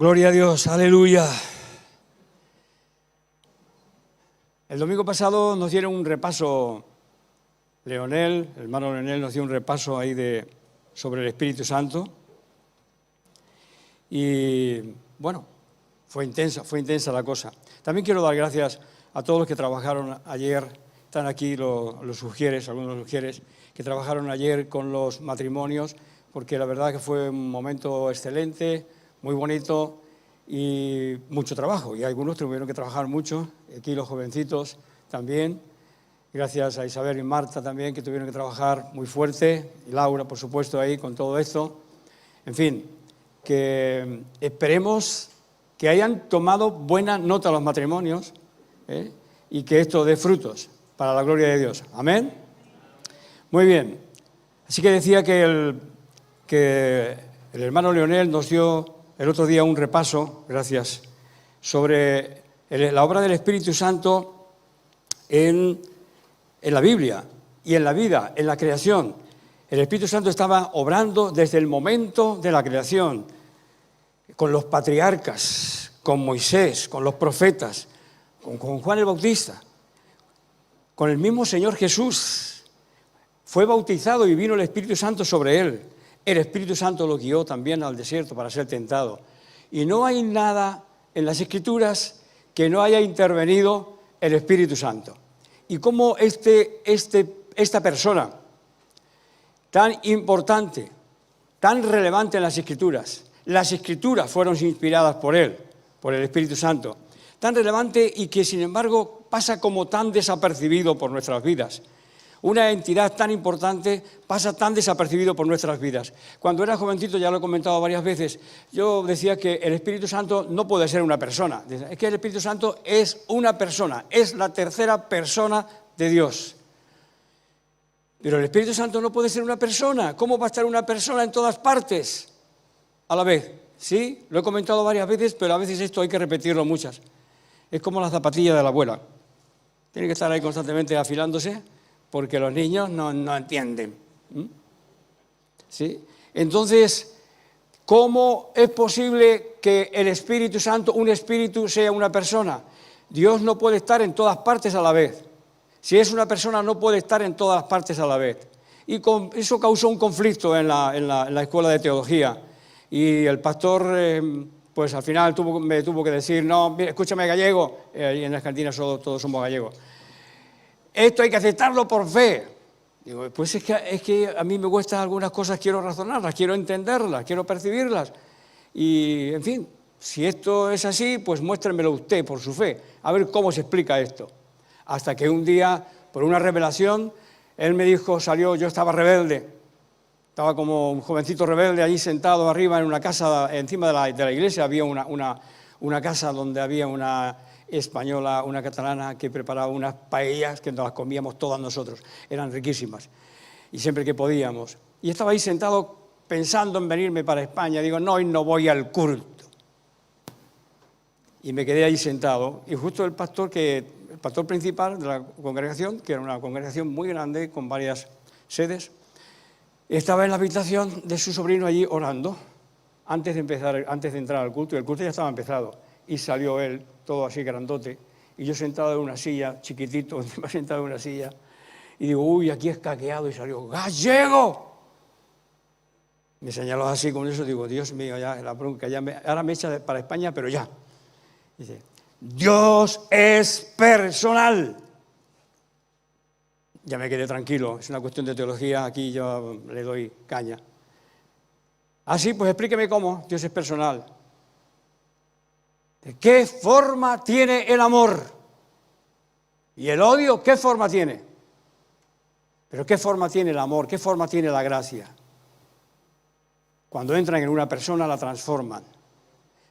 Gloria a Dios, aleluya. El domingo pasado nos dieron un repaso, Leonel, el hermano Leonel nos dio un repaso ahí sobre el Espíritu Santo. Y bueno, fue intensa la cosa. También quiero dar gracias a todos los que trabajaron ayer, están aquí los ujieres, algunos de los ujieres, que trabajaron ayer con los matrimonios, porque la verdad que fue un momento excelente, muy bonito y mucho trabajo. Y algunos tuvieron que trabajar mucho, aquí los jovencitos también. Gracias a Isabel y Marta también, que tuvieron que trabajar muy fuerte, y Laura, por supuesto, ahí con todo esto. En fin, que esperemos que hayan tomado buena nota los matrimonios y que esto dé frutos para la gloria de Dios. Amén. Muy bien. Así que decía que el hermano Leonel nos dio el otro día un repaso, gracias, sobre la obra del Espíritu Santo en la Biblia y en la vida, en la creación. El Espíritu Santo estaba obrando desde el momento de la creación, con los patriarcas, con Moisés, con los profetas, con Juan el Bautista, con el mismo Señor Jesús. Fue bautizado y vino el Espíritu Santo sobre él. El Espíritu Santo lo guió también al desierto para ser tentado. Y no hay nada en las Escrituras que no haya intervenido el Espíritu Santo. Y cómo esta persona tan importante, tan relevante en las Escrituras fueron inspiradas por él, por el Espíritu Santo, tan relevante y que sin embargo pasa como tan desapercibido por nuestras vidas. Una entidad tan importante pasa tan desapercibido por nuestras vidas. Cuando era jovencito, ya lo he comentado varias veces, yo decía que el Espíritu Santo no puede ser una persona. Es que el Espíritu Santo es una persona, es la tercera persona de Dios. Pero el Espíritu Santo no puede ser una persona. ¿Cómo va a estar una persona en todas partes a la vez? Sí, lo he comentado varias veces, pero a veces esto hay que repetirlo muchas. Es como la zapatilla de la abuela. Tiene que estar ahí constantemente afilándose, porque los niños no entienden. ¿Sí? Entonces, ¿cómo es posible que el Espíritu Santo, un espíritu, sea una persona? Dios no puede estar en todas partes a la vez. Si es una persona, no puede estar en todas partes a la vez. Y eso causó un conflicto en la escuela de teología. Y el pastor, pues al final me tuvo que decir, no, mira, escúchame, gallego, y en las cantinas todos somos gallegos. Esto hay que aceptarlo por fe. Digo, pues es que a mí me cuestan algunas cosas, quiero razonarlas, quiero entenderlas, quiero percibirlas. Y, en fin, si esto es así, pues muéstremelo usted por su fe, a ver cómo se explica esto. Hasta que un día, por una revelación, él me dijo, yo estaba rebelde, estaba como un jovencito rebelde allí sentado arriba en una casa, encima de la iglesia había una casa donde había una española, una catalana que preparaba unas paellas que nos las comíamos todas nosotros, eran riquísimas, y siempre que podíamos. Y estaba ahí sentado pensando en venirme para España, digo, no, hoy no voy al culto. Y me quedé ahí sentado, y justo el pastor principal de la congregación, que era una congregación muy grande, con varias sedes, estaba en la habitación de su sobrino allí orando, antes de entrar al culto, y el culto ya estaba empezado, y salió él, todo así grandote, y yo sentado en una silla, chiquitito, encima sentado en una silla, y digo, uy, aquí es caqueado, y salió, ¡gallego! Me señaló así con eso, digo, Dios mío, ya la bronca, ahora me echa para España, pero ya. Dice, Dios es personal. Ya me quedé tranquilo, es una cuestión de teología, aquí yo le doy caña. Así, pues explíqueme cómo Dios es personal. ¿De qué forma tiene el amor? ¿Y el odio qué forma tiene? ¿Pero qué forma tiene el amor? ¿Qué forma tiene la gracia? Cuando entran en una persona la transforman,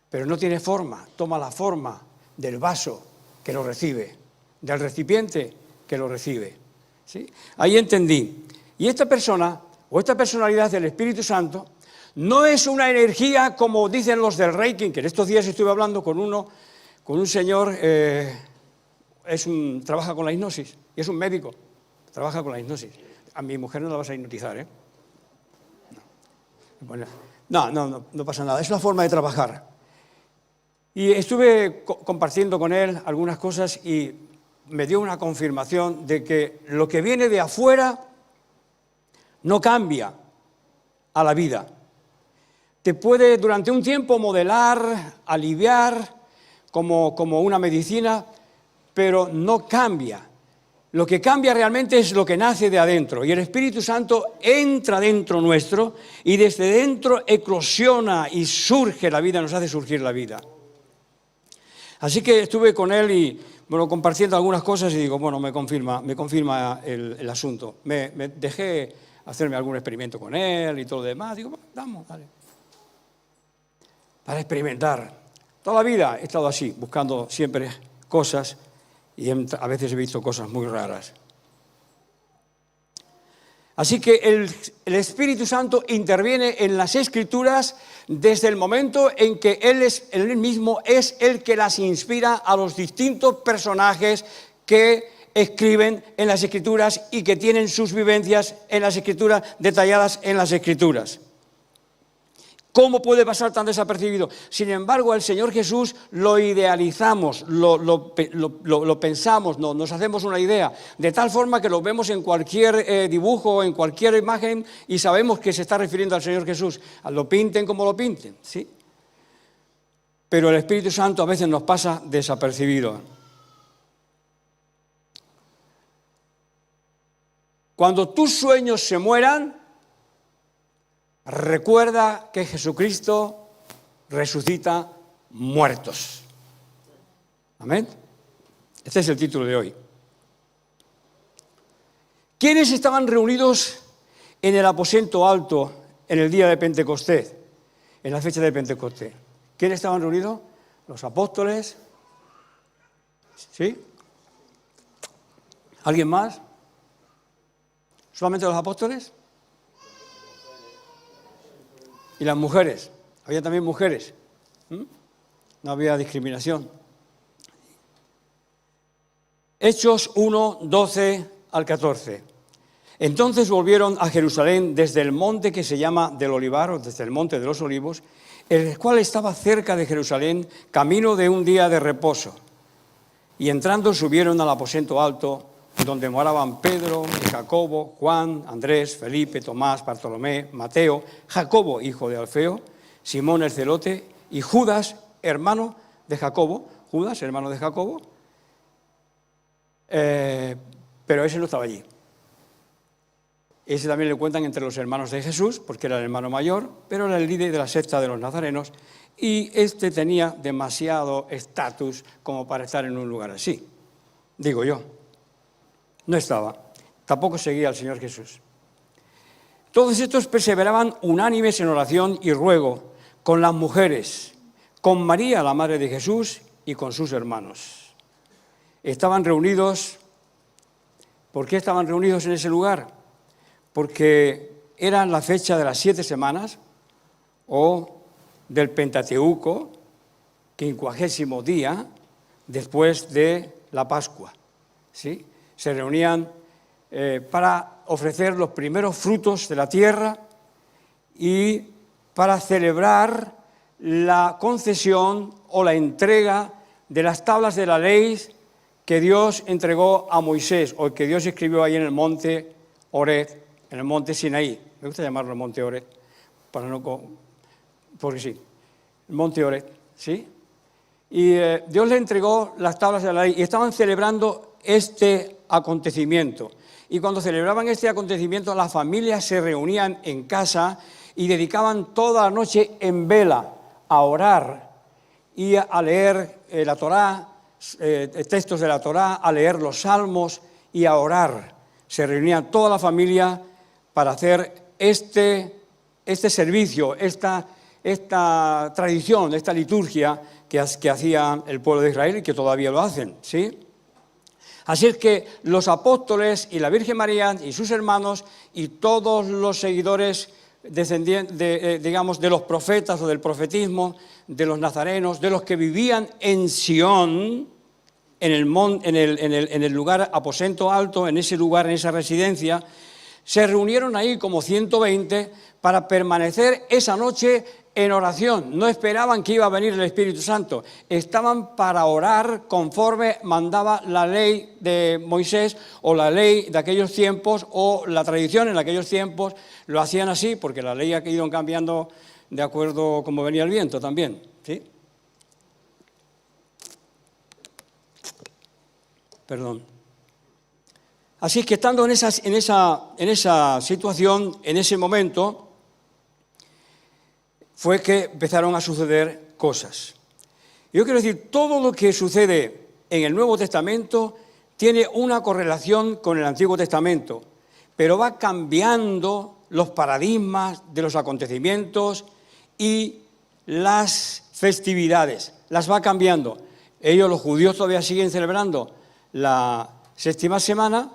pero no tiene forma, toma la forma del vaso que lo recibe, del recipiente que lo recibe. ¿Sí? Ahí entendí. Y esta persona, o esta personalidad del Espíritu Santo, no es una energía como dicen los del Reiki, que en estos días estuve hablando con un señor, trabaja con la hipnosis, y es un médico, trabaja con la hipnosis. A mi mujer no la vas a hipnotizar, ¿eh? No pasa nada, es una forma de trabajar. Y estuve compartiendo con él algunas cosas y me dio una confirmación de que lo que viene de afuera no cambia a la vida. Te puede durante un tiempo modelar, aliviar como una medicina, pero no cambia. Lo que cambia realmente es lo que nace de adentro, y el Espíritu Santo entra dentro nuestro y desde dentro eclosiona y surge la vida, nos hace surgir la vida. Así que estuve con él y compartiendo algunas cosas y digo, me confirma el asunto. Me dejé hacerme algún experimento con él y todo lo demás. Digo, vamos, dale. Para experimentar. Toda la vida he estado así, buscando siempre cosas y a veces he visto cosas muy raras. Así que el Espíritu Santo interviene en las Escrituras desde el momento en que Él mismo es el que las inspira a los distintos personajes que escriben en las Escrituras y que tienen sus vivencias en las Escrituras, detalladas en las Escrituras. ¿Cómo puede pasar tan desapercibido? Sin embargo, al Señor Jesús lo idealizamos, lo pensamos, nos hacemos una idea, de tal forma que lo vemos en cualquier dibujo, en cualquier imagen, y sabemos que se está refiriendo al Señor Jesús. Lo pinten como lo pinten, ¿sí? Pero el Espíritu Santo a veces nos pasa desapercibido. Cuando tus sueños se mueran, recuerda que Jesucristo resucita muertos. Amén. Este es el título de hoy. ¿Quiénes estaban reunidos en el aposento alto en el día de Pentecostés? En la fecha de Pentecostés. ¿Quiénes estaban reunidos? Los apóstoles. ¿Sí? ¿Alguien más? ¿Solamente los apóstoles? Y las mujeres, había también mujeres, no había discriminación. Hechos 1, 12 al 14. Entonces volvieron a Jerusalén desde el monte que se llama del Olivar, o desde el monte de los Olivos, el cual estaba cerca de Jerusalén, camino de un día de reposo. Y entrando subieron al aposento alto, donde moraban Pedro, Jacobo, Juan, Andrés, Felipe, Tomás, Bartolomé, Mateo, Jacobo, hijo de Alfeo, Simón el celote y Judas, hermano de Jacobo. Pero ese no estaba allí. Ese también le cuentan entre los hermanos de Jesús, porque era el hermano mayor, pero era el líder de la secta de los nazarenos, y este tenía demasiado estatus como para estar en un lugar así, digo yo. No estaba, tampoco seguía al Señor Jesús. Todos estos perseveraban unánimes en oración y ruego con las mujeres, con María, la madre de Jesús, y con sus hermanos. Estaban reunidos. ¿Por qué estaban reunidos en ese lugar? Porque era la fecha de las 7 semanas o del Pentateuco, 50º día después de la Pascua, ¿sí? Se reunían para ofrecer los primeros frutos de la tierra y para celebrar la concesión o la entrega de las tablas de la ley que Dios entregó a Moisés, o que Dios escribió ahí en el monte Horeb, en el monte Sinaí. Me gusta llamarlo el monte Horeb, porque sí, el monte Horeb, ¿sí? Y Dios le entregó las tablas de la ley y estaban celebrando este acontecimiento. Y cuando celebraban este acontecimiento, las familias se reunían en casa y dedicaban toda la noche en vela a orar y a leer la Torá, textos de la Torá, a leer los salmos y a orar. Se reunían toda la familia para hacer este servicio, esta tradición, esta liturgia que hacía el pueblo de Israel y que todavía lo hacen, ¿sí? Así es que los apóstoles y la Virgen María y sus hermanos y todos los seguidores de los profetas o del profetismo, de los nazarenos, de los que vivían en Sión, en el lugar aposento alto, en ese lugar, en esa residencia, se reunieron ahí como 120 para permanecer esa noche en oración. No esperaban que iba a venir el Espíritu Santo. Estaban para orar conforme mandaba la ley de Moisés o la ley de aquellos tiempos o la tradición en aquellos tiempos. Lo hacían así porque la ley ha ido cambiando de acuerdo como venía el viento también, ¿sí? Perdón. Así es que estando en esa situación, en ese momento, fue que empezaron a suceder cosas. Yo quiero decir, todo lo que sucede en el Nuevo Testamento tiene una correlación con el Antiguo Testamento, pero va cambiando los paradigmas de los acontecimientos y las festividades, las va cambiando. Ellos, los judíos, todavía siguen celebrando la séptima semana,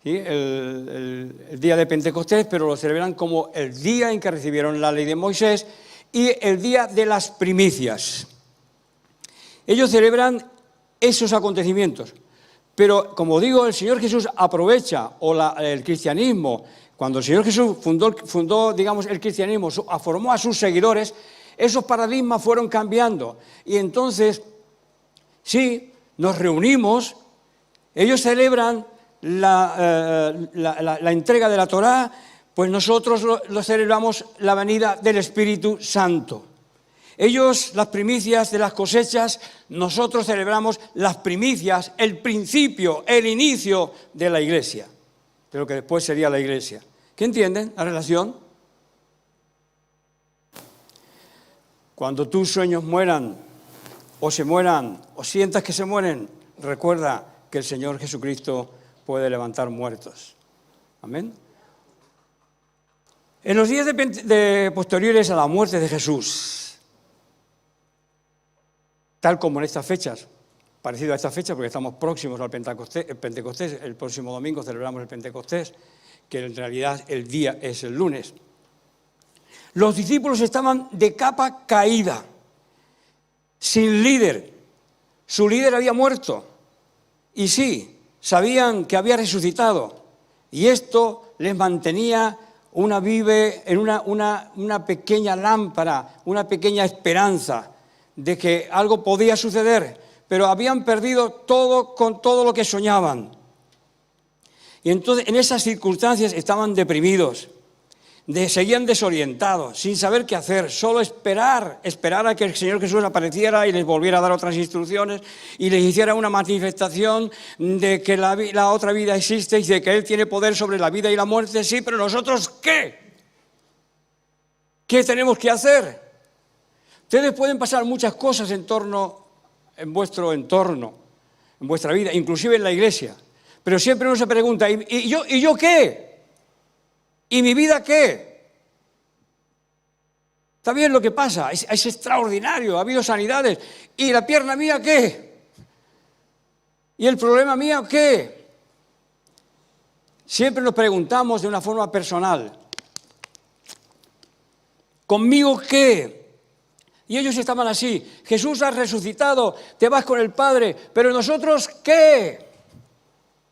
¿sí? el día de Pentecostés, pero lo celebran como el día en que recibieron la ley de Moisés y el día de las primicias. Ellos celebran esos acontecimientos, pero como digo, el Señor Jesús aprovecha, el cristianismo, cuando el Señor Jesús fundó, digamos, el cristianismo, formó a sus seguidores, esos paradigmas fueron cambiando. Y entonces, sí, nos reunimos, ellos celebran la entrega de la Torá, pues nosotros lo celebramos la venida del Espíritu Santo. Ellos las primicias de las cosechas, nosotros celebramos las primicias, el principio, el inicio de la Iglesia, de lo que después sería la Iglesia. ¿Qué entienden la relación? Cuando tus sueños mueran, o se mueran, o sientas que se mueren, recuerda que el Señor Jesucristo puede levantar muertos. Amén. En los días posteriores a la muerte de Jesús, tal como en estas fechas, parecido a estas fechas porque estamos próximos al Pentecostés, el próximo domingo celebramos el Pentecostés, que en realidad el día es el lunes. Los discípulos estaban de capa caída, sin líder. Su líder había muerto y sí, sabían que había resucitado y esto les mantenía una pequeña lámpara, una pequeña esperanza de que algo podía suceder, pero habían perdido todo con todo lo que soñaban. Y entonces en esas circunstancias estaban deprimidos, seguían desorientados, sin saber qué hacer, solo esperar a que el Señor Jesús apareciera y les volviera a dar otras instrucciones y les hiciera una manifestación de que la otra vida existe y de que Él tiene poder sobre la vida y la muerte. Sí, pero nosotros, ¿qué? ¿Qué tenemos que hacer? Ustedes pueden pasar muchas cosas en vuestro entorno, en vuestra vida, inclusive en la iglesia, pero siempre uno se pregunta, ¿y yo qué? ¿Y mi vida qué? Está bien lo que pasa, es extraordinario, ha habido sanidades. ¿Y la pierna mía qué? ¿Y el problema mío qué? Siempre nos preguntamos de una forma personal, ¿conmigo qué? Y ellos estaban así, Jesús ha resucitado, te vas con el Padre, pero nosotros ¿qué?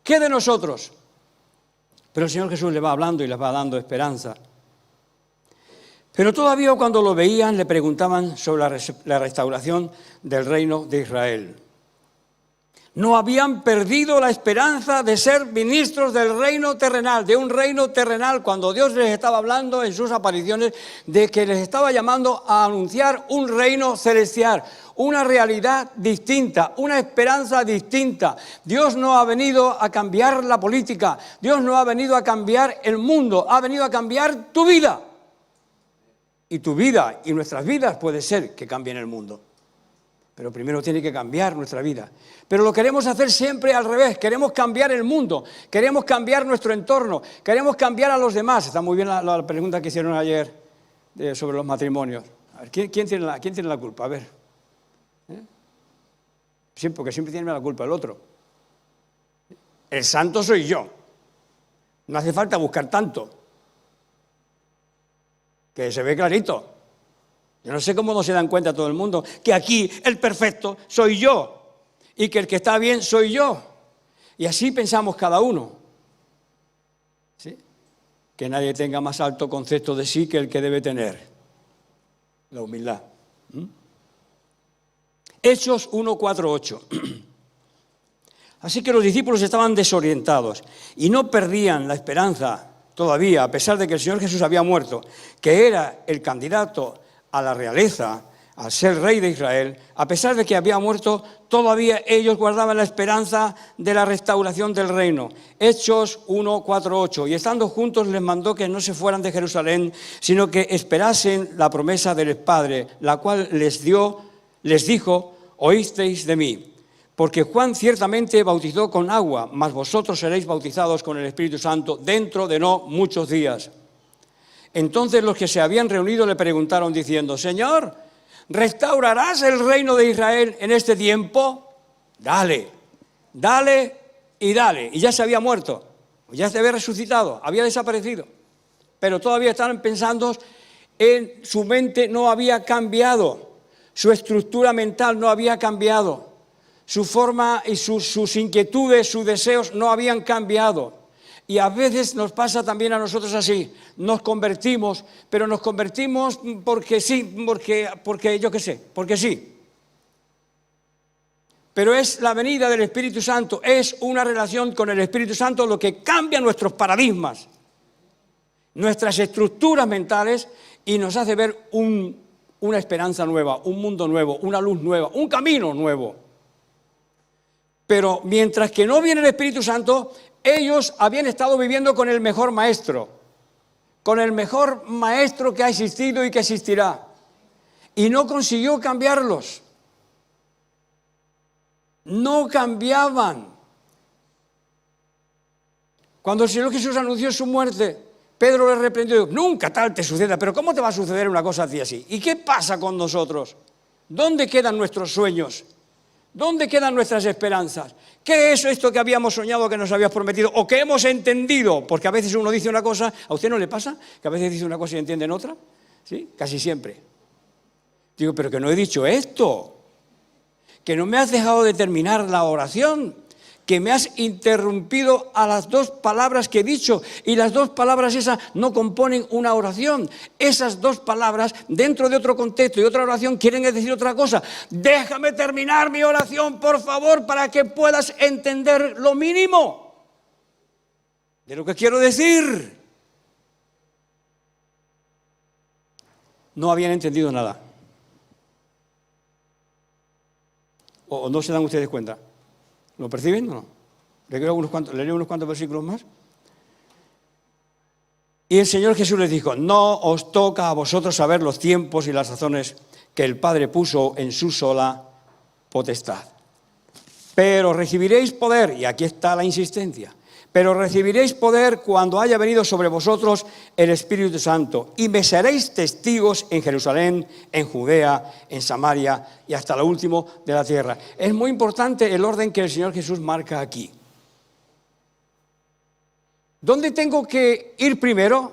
¿Qué de nosotros? Pero el Señor Jesús le va hablando y les va dando esperanza. Pero todavía cuando lo veían le preguntaban sobre la restauración del reino de Israel. No habían perdido la esperanza de ser ministros del reino terrenal, de un reino terrenal, cuando Dios les estaba hablando en sus apariciones de que les estaba llamando a anunciar un reino celestial, una realidad distinta, una esperanza distinta. Dios no ha venido a cambiar la política, Dios no ha venido a cambiar el mundo, ha venido a cambiar tu vida. Y tu vida y nuestras vidas puede ser que cambien el mundo. Pero primero tiene que cambiar nuestra vida. Pero lo queremos hacer siempre al revés. Queremos cambiar el mundo, queremos cambiar nuestro entorno, queremos cambiar a los demás. Está muy bien la pregunta que hicieron ayer sobre los matrimonios. A ver, ¿quién tiene la culpa? A ver. Porque siempre tiene la culpa el otro. El santo soy yo. No hace falta buscar tanto. Que se ve clarito. Yo no sé cómo no se dan cuenta todo el mundo que aquí el perfecto soy yo y que el que está bien soy yo. Y así pensamos cada uno. ¿Sí? que nadie tenga más alto concepto de sí que el que debe tener, la humildad. Hechos 1, 4, 8. Así que los discípulos estaban desorientados y no perdían la esperanza todavía, a pesar de que el Señor Jesús había muerto, que era el candidato a la realeza, al ser rey de Israel. A pesar de que había muerto, todavía ellos guardaban la esperanza de la restauración del reino. Hechos 1, 4, 8. Y estando juntos les mandó que no se fueran de Jerusalén, sino que esperasen la promesa del Padre, la cual les dijo: oísteis de mí. Porque Juan ciertamente bautizó con agua, mas vosotros seréis bautizados con el Espíritu Santo dentro de no muchos días. Entonces los que se habían reunido le preguntaron diciendo: Señor, ¿restaurarás el reino de Israel en este tiempo? Dale, dale y dale. Y ya se había muerto, ya se había resucitado, había desaparecido. Pero todavía estaban pensando en su mente, no había cambiado, su estructura mental no había cambiado. Su forma y sus inquietudes, sus deseos no habían cambiado. Y a veces nos pasa también a nosotros así. Nos convertimos, pero nos convertimos porque sí, porque yo qué sé, porque sí. Pero es la venida del Espíritu Santo, es una relación con el Espíritu Santo lo que cambia nuestros paradigmas, nuestras estructuras mentales y nos hace ver una esperanza nueva, un mundo nuevo, una luz nueva, un camino nuevo. Pero mientras que no viene el Espíritu Santo, ellos habían estado viviendo con el mejor maestro que ha existido y que existirá. Y no consiguió cambiarlos. No cambiaban. Cuando el Señor Jesús anunció su muerte, Pedro le reprendió: nunca tal te suceda, pero ¿cómo te va a suceder una cosa así? ¿Y qué pasa con nosotros? ¿Dónde quedan nuestros sueños? ¿Dónde quedan nuestras esperanzas? ¿Qué es esto que habíamos soñado, que nos habías prometido o que hemos entendido? Porque a veces uno dice una cosa, ¿a usted no le pasa? Que a veces dice una cosa y entienden otra. ¿Sí? Casi siempre. Digo, pero que no he dicho esto, que no me has dejado de terminar la oración, que me has interrumpido a las dos palabras que he dicho y las dos palabras esas no componen una oración. Esas dos palabras dentro de otro contexto y otra oración quieren decir otra cosa. Déjame terminar mi oración, por favor, para que puedas entender lo mínimo de lo que quiero decir. No habían entendido nada. ¿O no se dan ustedes cuenta? ¿Lo perciben o no? ¿Leeré unos cuantos versículos más? Y el Señor Jesús les dijo: no os toca a vosotros saber los tiempos y las razones que el Padre puso en su sola potestad. Pero recibiréis poder, y aquí está la insistencia, pero recibiréis poder cuando haya venido sobre vosotros el Espíritu Santo, y me seréis testigos en Jerusalén, en Judea, en Samaria y hasta lo último de la tierra. Es muy importante el orden que el Señor Jesús marca aquí. ¿Dónde tengo que ir primero?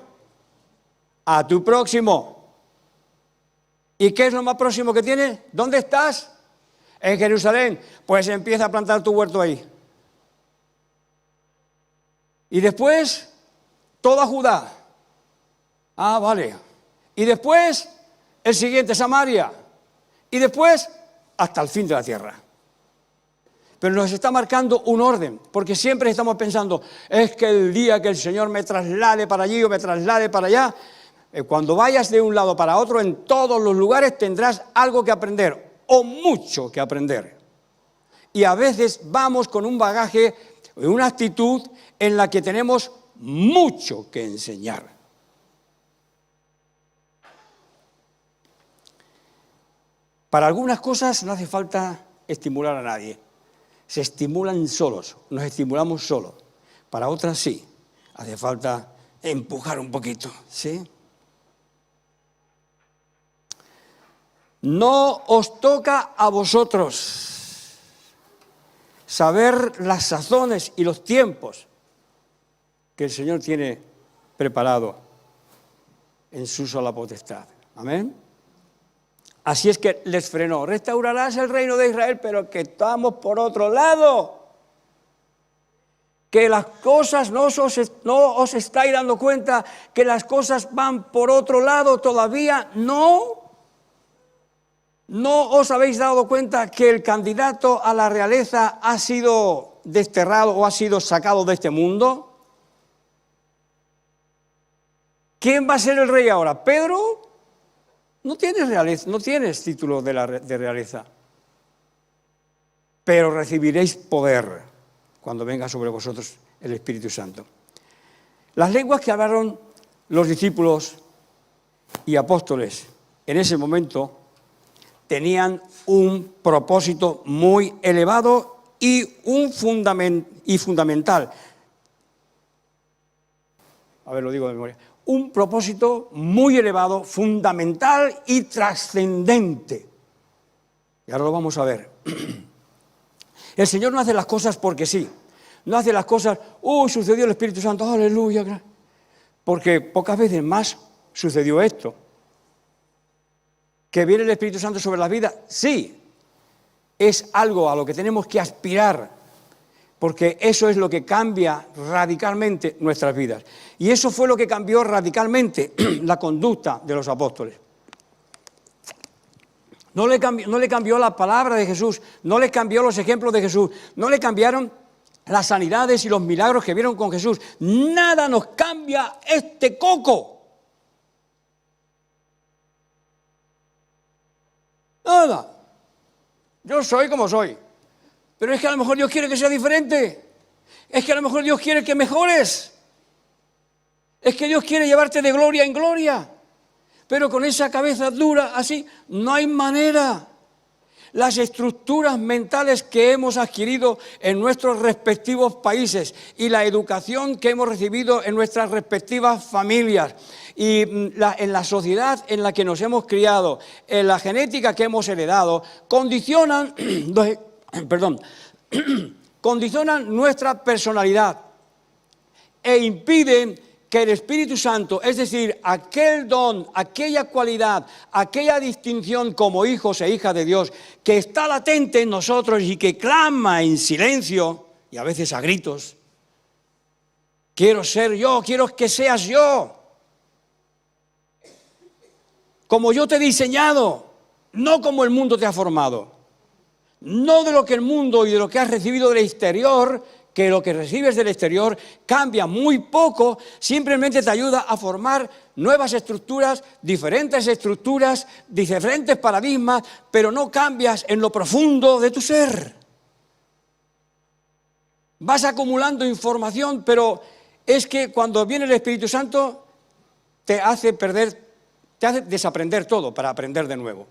A tu próximo. ¿Y qué es lo más próximo que tienes? ¿Dónde estás? En Jerusalén. Pues empieza a plantar tu huerto ahí. Y después, toda Judá. Ah, vale. Y después, el siguiente, Samaria. Y después, hasta el fin de la tierra. Pero nos está marcando un orden, porque siempre estamos pensando, es que el día que el Señor me traslade para allí o me traslade para allá, cuando vayas de un lado para otro, en todos los lugares tendrás algo que aprender, o mucho que aprender. Y a veces vamos con un bagaje, una actitud en la que tenemos mucho que enseñar. Para algunas cosas no hace falta estimular a nadie. Se estimulan solos, nos estimulamos solos. Para otras sí, hace falta empujar un poquito, ¿sí? No os toca a vosotros saber las sazones y los tiempos que el Señor tiene preparado en su sola potestad. Amén. Así es que les frenó. Restaurarás el reino de Israel, pero que estamos por otro lado. que las cosas no os estáis dando cuenta, que las cosas van por otro lado todavía, no os habéis dado cuenta que el candidato a la realeza ha sido desterrado o ha sido sacado de este mundo. ¿Quién va a ser el rey ahora? ¿Pedro? No tienes realeza, no tienes título de realeza, pero recibiréis poder cuando venga sobre vosotros el Espíritu Santo. Las lenguas que hablaron los discípulos y apóstoles en ese momento tenían un propósito muy elevado y fundamental. A ver, lo digo de memoria. Un propósito muy elevado, fundamental y trascendente. Y ahora lo vamos a ver. El Señor no hace las cosas porque sí. No hace las cosas, sucedió el Espíritu Santo, aleluya. Porque pocas veces más sucedió esto. ¿Que viene el Espíritu Santo sobre la vida? Sí. Es algo a lo que tenemos que aspirar, porque eso es lo que cambia radicalmente nuestras vidas. Y eso fue lo que cambió radicalmente la conducta de los apóstoles. No le cambió la palabra de Jesús, no le cambió los ejemplos de Jesús, no le cambiaron las sanidades y los milagros que vieron con Jesús. Nada nos cambia este coco. Nada. Yo soy como soy. Pero es que a lo mejor Dios quiere que sea diferente. Es que a lo mejor Dios quiere que mejores. Es que Dios quiere llevarte de gloria en gloria. Pero con esa cabeza dura así, no hay manera. Las estructuras mentales que hemos adquirido en nuestros respectivos países y la educación que hemos recibido en nuestras respectivas familias y en la sociedad en la que nos hemos criado, en la genética que hemos heredado, condicionan nuestra personalidad e impiden que el Espíritu Santo, es decir, aquel don, aquella cualidad, aquella distinción como hijos e hijas de Dios, que está latente en nosotros y que clama en silencio, y a veces a gritos, quiero ser yo, quiero que seas yo, como yo te he diseñado, no como el mundo te ha formado, no de lo que el mundo y de lo que has recibido del exterior, que lo que recibes del exterior cambia muy poco, simplemente te ayuda a formar nuevas estructuras, diferentes paradigmas, pero no cambias en lo profundo de tu ser. Vas acumulando información, pero es que cuando viene el Espíritu Santo te hace desaprender todo para aprender de nuevo.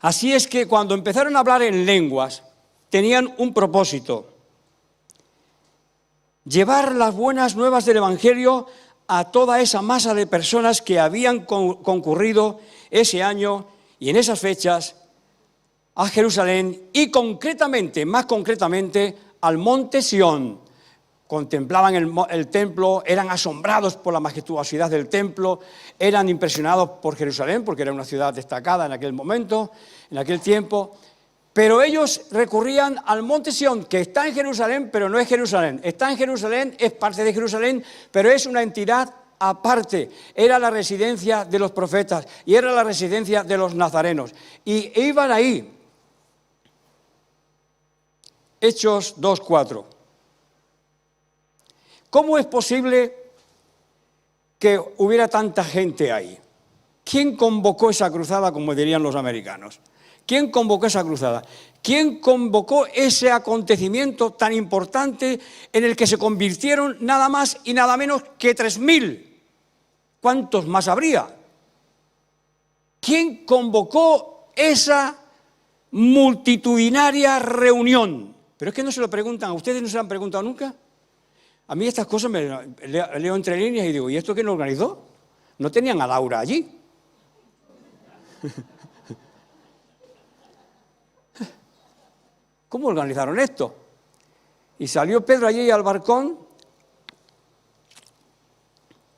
Así es que cuando empezaron a hablar en lenguas, tenían un propósito: llevar las buenas nuevas del Evangelio a toda esa masa de personas que habían concurrido ese año y en esas fechas a Jerusalén y más concretamente, al monte Sión. Contemplaban el templo, eran asombrados por la majestuosidad del templo, eran impresionados por Jerusalén, porque era una ciudad destacada en aquel momento, en aquel tiempo. Pero ellos recurrían al monte Sión, que está en Jerusalén, pero no es Jerusalén. Está en Jerusalén, es parte de Jerusalén, pero es una entidad aparte. Era la residencia de los profetas y era la residencia de los nazarenos. Y iban ahí. Hechos 2:4. ¿Cómo es posible que hubiera tanta gente ahí? ¿Quién convocó esa cruzada, como dirían los americanos? ¿Quién convocó esa cruzada? ¿Quién convocó ese acontecimiento tan importante en el que se convirtieron nada más y nada menos que 3.000? ¿Cuántos más habría? ¿Quién convocó esa multitudinaria reunión? Pero es que no se lo preguntan, ¿a ustedes no se lo han preguntado nunca? A mí estas cosas me leo entre líneas y digo, ¿y esto quién lo organizó? ¿No tenían a Laura allí? ¿Cómo organizaron esto? Y salió Pedro allí al balcón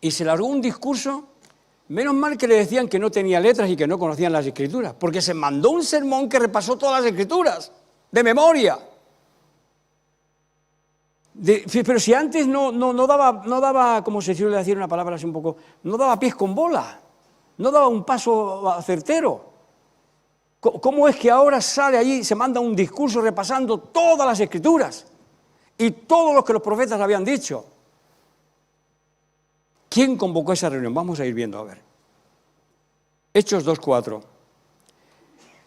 y se largó un discurso. Menos mal que le decían que no tenía letras y que no conocían las Escrituras, porque se mandó un sermón que repasó todas las Escrituras, de memoria. Pero si antes no daba, como se suele decir una palabra así un poco, no daba pies con bola, no daba un paso certero. ¿Cómo es que ahora sale allí, se manda un discurso repasando todas las Escrituras y todo lo que los profetas habían dicho? ¿Quién convocó esa reunión? Vamos a ir viendo, a ver. Hechos 2:4.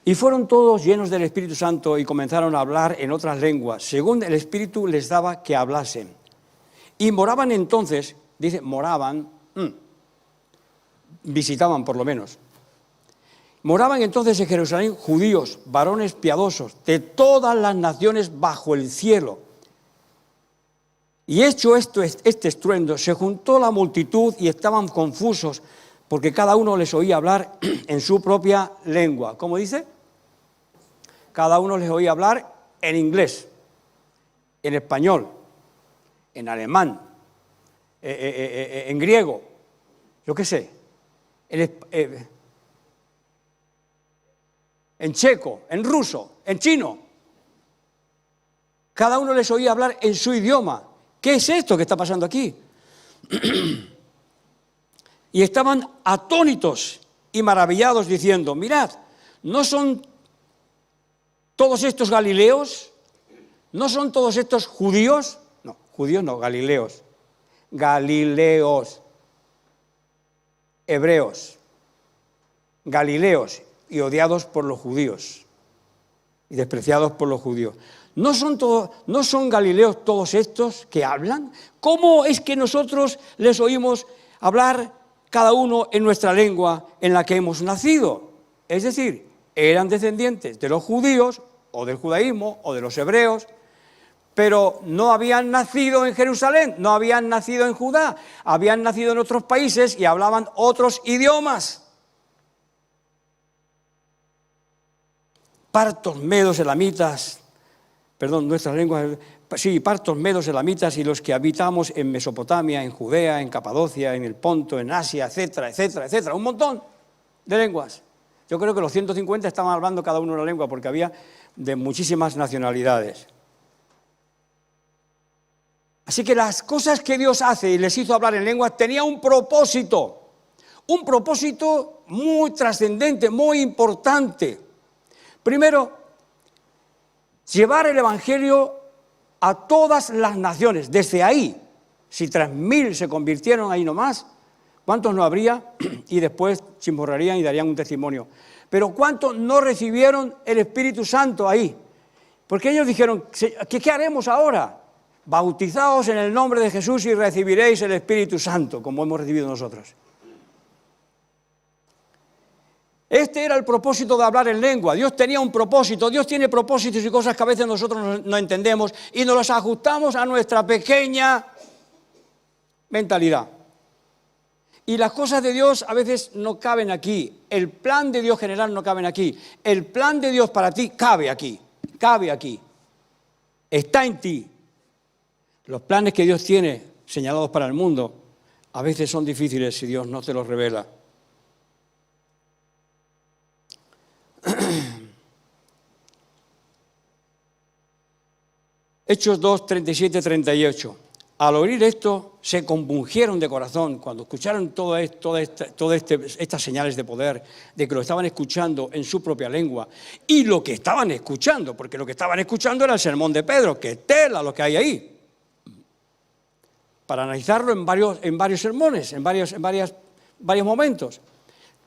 Y fueron todos llenos del Espíritu Santo y comenzaron a hablar en otras lenguas, según el Espíritu les daba que hablasen. Y moraban entonces, dice, visitaban por lo menos. Moraban entonces en Jerusalén judíos, varones piadosos, de todas las naciones bajo el cielo. Y hecho este estruendo, se juntó la multitud y estaban confusos, porque cada uno les oía hablar en su propia lengua. ¿Cómo dice? Cada uno les oía hablar en inglés, en español, en alemán, en griego, yo qué sé, en checo, en ruso, en chino. Cada uno les oía hablar en su idioma. ¿Qué es esto que está pasando aquí? Y estaban atónitos y maravillados diciendo, mirad, ¿no son todos estos galileos? ¿No son todos estos judíos? No, judíos no, galileos. Galileos, hebreos, galileos y odiados por los judíos y despreciados por los judíos. ¿No son galileos todos estos que hablan? ¿Cómo es que nosotros les oímos hablar cada uno en nuestra lengua en la que hemos nacido? Es decir, eran descendientes de los judíos o del judaísmo o de los hebreos, pero no habían nacido en Jerusalén, no habían nacido en Judá, habían nacido en otros países y hablaban otros idiomas. Partos, medos, elamitas, nuestras lenguas, sí, partos, medos, elamitas y los que habitamos en Mesopotamia, en Judea, en Capadocia, en el Ponto, en Asia, etcétera, etcétera, etcétera, un montón de lenguas. Yo creo que los 150 estaban hablando cada uno una lengua porque había de muchísimas nacionalidades. Así que las cosas que Dios hace y les hizo hablar en lenguas tenía un propósito muy trascendente, muy importante. Primero, llevar el Evangelio a todas las naciones. Desde ahí, si 3.000 se convirtieron ahí nomás, ¿cuántos no habría? Y después chismorrarían y darían un testimonio. Pero ¿cuántos no recibieron el Espíritu Santo ahí? Porque ellos dijeron, ¿qué haremos ahora? Bautizaos en el nombre de Jesús y recibiréis el Espíritu Santo, como hemos recibido nosotros. Este era el propósito de hablar en lengua. Dios tenía un propósito. Dios tiene propósitos y cosas que a veces nosotros no entendemos y nos los ajustamos a nuestra pequeña mentalidad. Y las cosas de Dios a veces no caben aquí. El plan de Dios general no cabe aquí. El plan de Dios para ti cabe aquí. Cabe aquí. Está en ti. Los planes que Dios tiene señalados para el mundo a veces son difíciles si Dios no te los revela. Hechos 2, 37, 38. Al oír esto, se compungieron de corazón cuando escucharon todas estas señales de poder, de que lo estaban escuchando en su propia lengua. Y lo que estaban escuchando, porque lo que estaban escuchando era el sermón de Pedro, que tela lo que hay ahí. Para analizarlo en varios sermones, en varios momentos.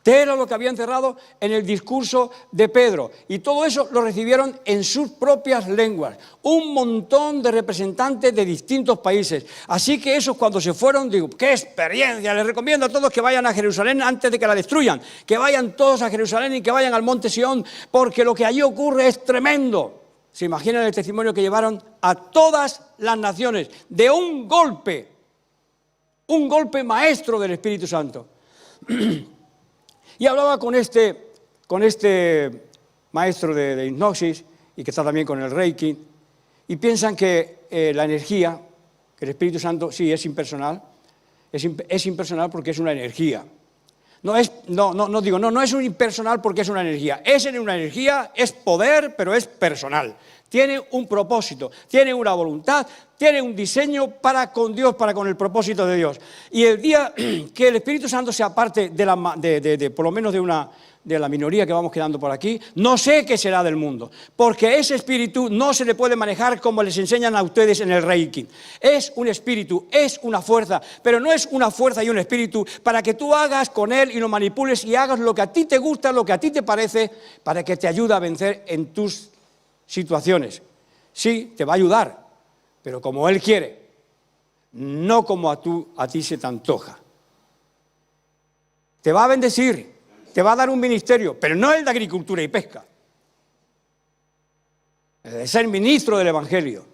Tela lo que había encerrado en el discurso de Pedro. Y todo eso lo recibieron en sus propias lenguas. Un montón de representantes de distintos países. Así que esos cuando se fueron, digo, ¡qué experiencia! Les recomiendo a todos que vayan a Jerusalén antes de que la destruyan. Que vayan todos a Jerusalén y que vayan al monte Sión, porque lo que allí ocurre es tremendo. ¿Se imaginan el testimonio que llevaron a todas las naciones de un golpe maestro del Espíritu Santo? Y hablaba con este maestro de hipnosis y que está también con el Reiki, y piensan que la energía, que el Espíritu Santo sí es impersonal, es impersonal porque es una energía. No es un impersonal porque es una energía. Es una energía, es poder, pero es personal. tiene un propósito, tiene una voluntad, tiene un diseño para con Dios, para con el propósito de Dios. Y el día que el Espíritu Santo sea parte por lo menos de la minoría que vamos quedando por aquí, no sé qué será del mundo, porque ese espíritu no se le puede manejar como les enseñan a ustedes en el Reiki. Es un espíritu, es una fuerza, pero no es una fuerza y un espíritu para que tú hagas con él y lo manipules y hagas lo que a ti te gusta, lo que a ti te parece, para que te ayude a vencer en tus situaciones. Sí, te va a ayudar, pero como él quiere, no como a ti se te antoja. Te va a bendecir, te va a dar un ministerio, pero no el de agricultura y pesca. El de ser ministro del Evangelio.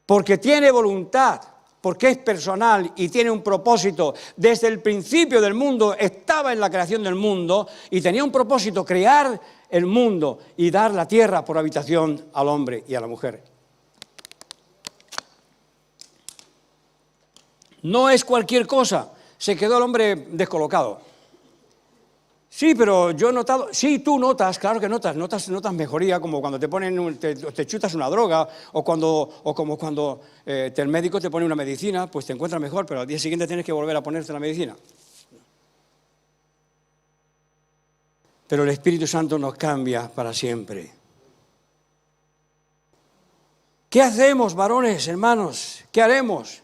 Porque tiene voluntad, porque es personal y tiene un propósito. Desde el principio del mundo, estaba en la creación del mundo y tenía un propósito, crear el mundo y dar la tierra por habitación al hombre y a la mujer. No es cualquier cosa. Se quedó el hombre descolocado. Sí, pero yo he notado, sí, tú notas, claro que notas mejoría, como cuando te chutas una droga, o como cuando el médico te pone una medicina, pues te encuentras mejor, pero al día siguiente tienes que volver a ponerte la medicina. Pero el Espíritu Santo nos cambia para siempre. ¿Qué hacemos, varones, hermanos? ¿Qué haremos?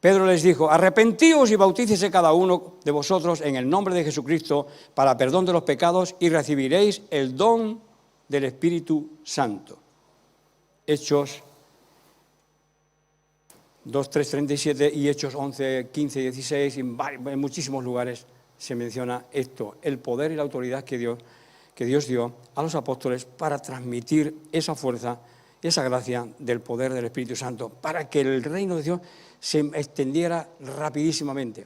Pedro les dijo, arrepentíos y bautícese cada uno de vosotros en el nombre de Jesucristo para perdón de los pecados y recibiréis el don del Espíritu Santo. Hechos 2, 3, 37 y Hechos 11, 15 y 16, en muchísimos lugares se menciona esto, el poder y la autoridad que Dios dio a los apóstoles para transmitir esa fuerza, esa gracia del poder del Espíritu Santo, para que el reino de Dios se extendiera rapidísimamente.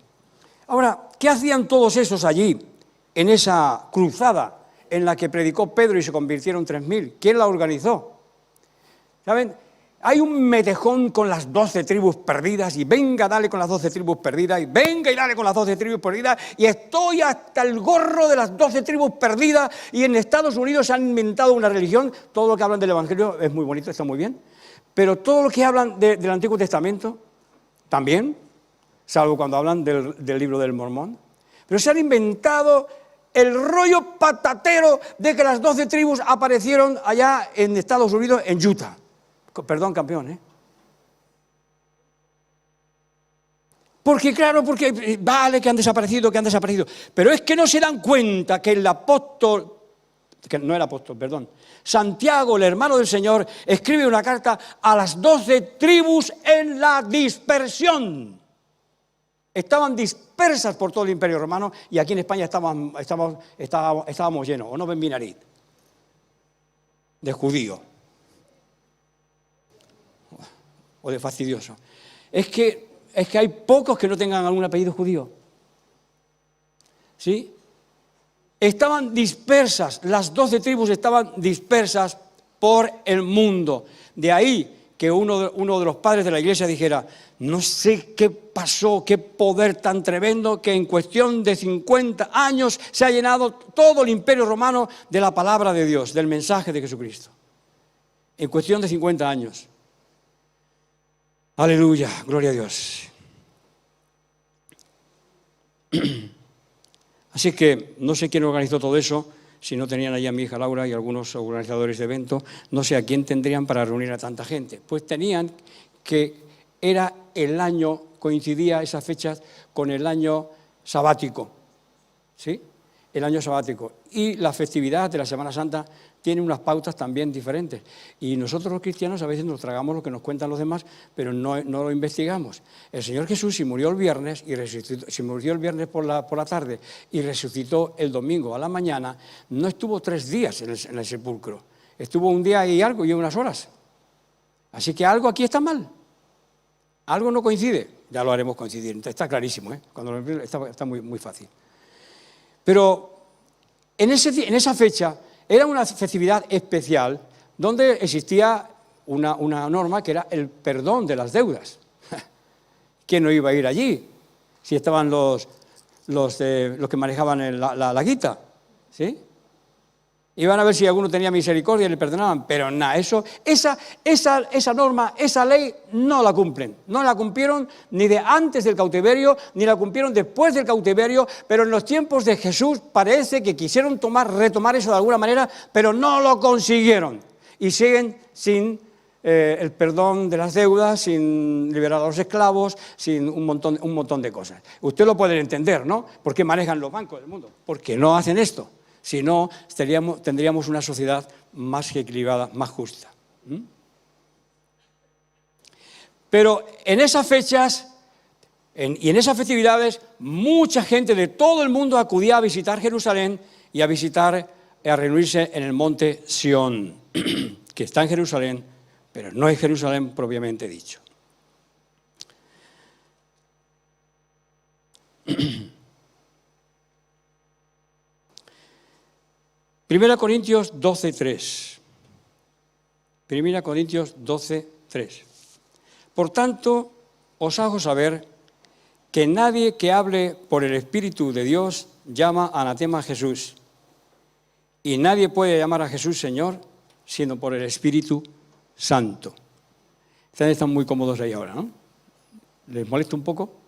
Ahora, ¿qué hacían todos esos allí, en esa cruzada en la que predicó Pedro y se convirtieron 3.000? ¿Quién la organizó? ¿Saben? Hay un metejón con las 12 tribus perdidas y venga, dale con las 12 tribus perdidas y venga y dale con las 12 tribus perdidas y estoy hasta el gorro de las 12 tribus perdidas y en Estados Unidos se han inventado una religión, todo lo que hablan del Evangelio es muy bonito, está muy bien, pero todo lo que hablan del Antiguo Testamento también, salvo cuando hablan del libro del Mormón, pero se han inventado el rollo patatero de que las 12 tribus aparecieron allá en Estados Unidos, en Utah. Perdón, campeón, ¿eh? Porque vale que han desaparecido, pero es que no se dan cuenta que el apóstol, que no era apóstol, perdón, Santiago, el hermano del Señor, escribe una carta a las 12 tribus en la dispersión. Estaban dispersas por todo el Imperio Romano y aquí en España estábamos llenos, o no ven mi nariz, de judíos. O de fastidioso. Es que hay pocos que no tengan algún apellido judío. ¿Sí? Estaban dispersas, las 12 tribus estaban dispersas por el mundo. De ahí que uno de los padres de la iglesia dijera, no sé qué pasó, qué poder tan tremendo, que en cuestión de 50 años se ha llenado todo el Imperio Romano de la palabra de Dios, del mensaje de Jesucristo. En cuestión de 50 años. Aleluya, gloria a Dios. Así que no sé quién organizó todo eso, si no tenían allí a mi hija Laura y algunos organizadores de eventos, no sé a quién tendrían para reunir a tanta gente. Pues tenían que era el año, coincidía esas fechas con el año sabático, ¿sí? El año sabático. Y la festividad de la Semana Santa tiene unas pautas también diferentes. Y nosotros los cristianos a veces nos tragamos lo que nos cuentan los demás, pero no lo investigamos. El Señor Jesús, si murió el viernes, por la tarde y resucitó el domingo a la mañana, no estuvo 3 días en el sepulcro. Estuvo un día y algo y unas horas. Así que algo aquí está mal. Algo no coincide. Ya lo haremos coincidir. Está clarísimo, ¿eh? Está muy, muy fácil. Pero en esa fecha era una festividad especial donde existía una norma que era el perdón de las deudas. ¿Quién no iba a ir allí? Si estaban los que manejaban la guita, ¿sí? Iban a ver si alguno tenía misericordia y le perdonaban, pero nada, esa norma, esa ley no la cumplen. No la cumplieron ni de antes del cautiverio, ni la cumplieron después del cautiverio, pero en los tiempos de Jesús parece que quisieron retomar eso de alguna manera, pero no lo consiguieron. Y siguen sin el perdón de las deudas, sin liberar a los esclavos, sin un montón de cosas. Usted lo puede entender, ¿no? ¿Por qué manejan los bancos del mundo? Porque no hacen esto. Si no, tendríamos una sociedad más equilibrada, más justa. Pero en esas fechas y en esas festividades, mucha gente de todo el mundo acudía a visitar Jerusalén y a reunirse en el monte Sión, que está en Jerusalén, pero no es Jerusalén propiamente dicho. Primera Corintios 12:3. Primera Corintios 12:3. Por tanto, os hago saber que nadie que hable por el Espíritu de Dios llama anatema a Jesús. Y nadie puede llamar a Jesús Señor, sino por el Espíritu Santo. Ustedes están muy cómodos ahí ahora, ¿no? ¿Les molesta un poco?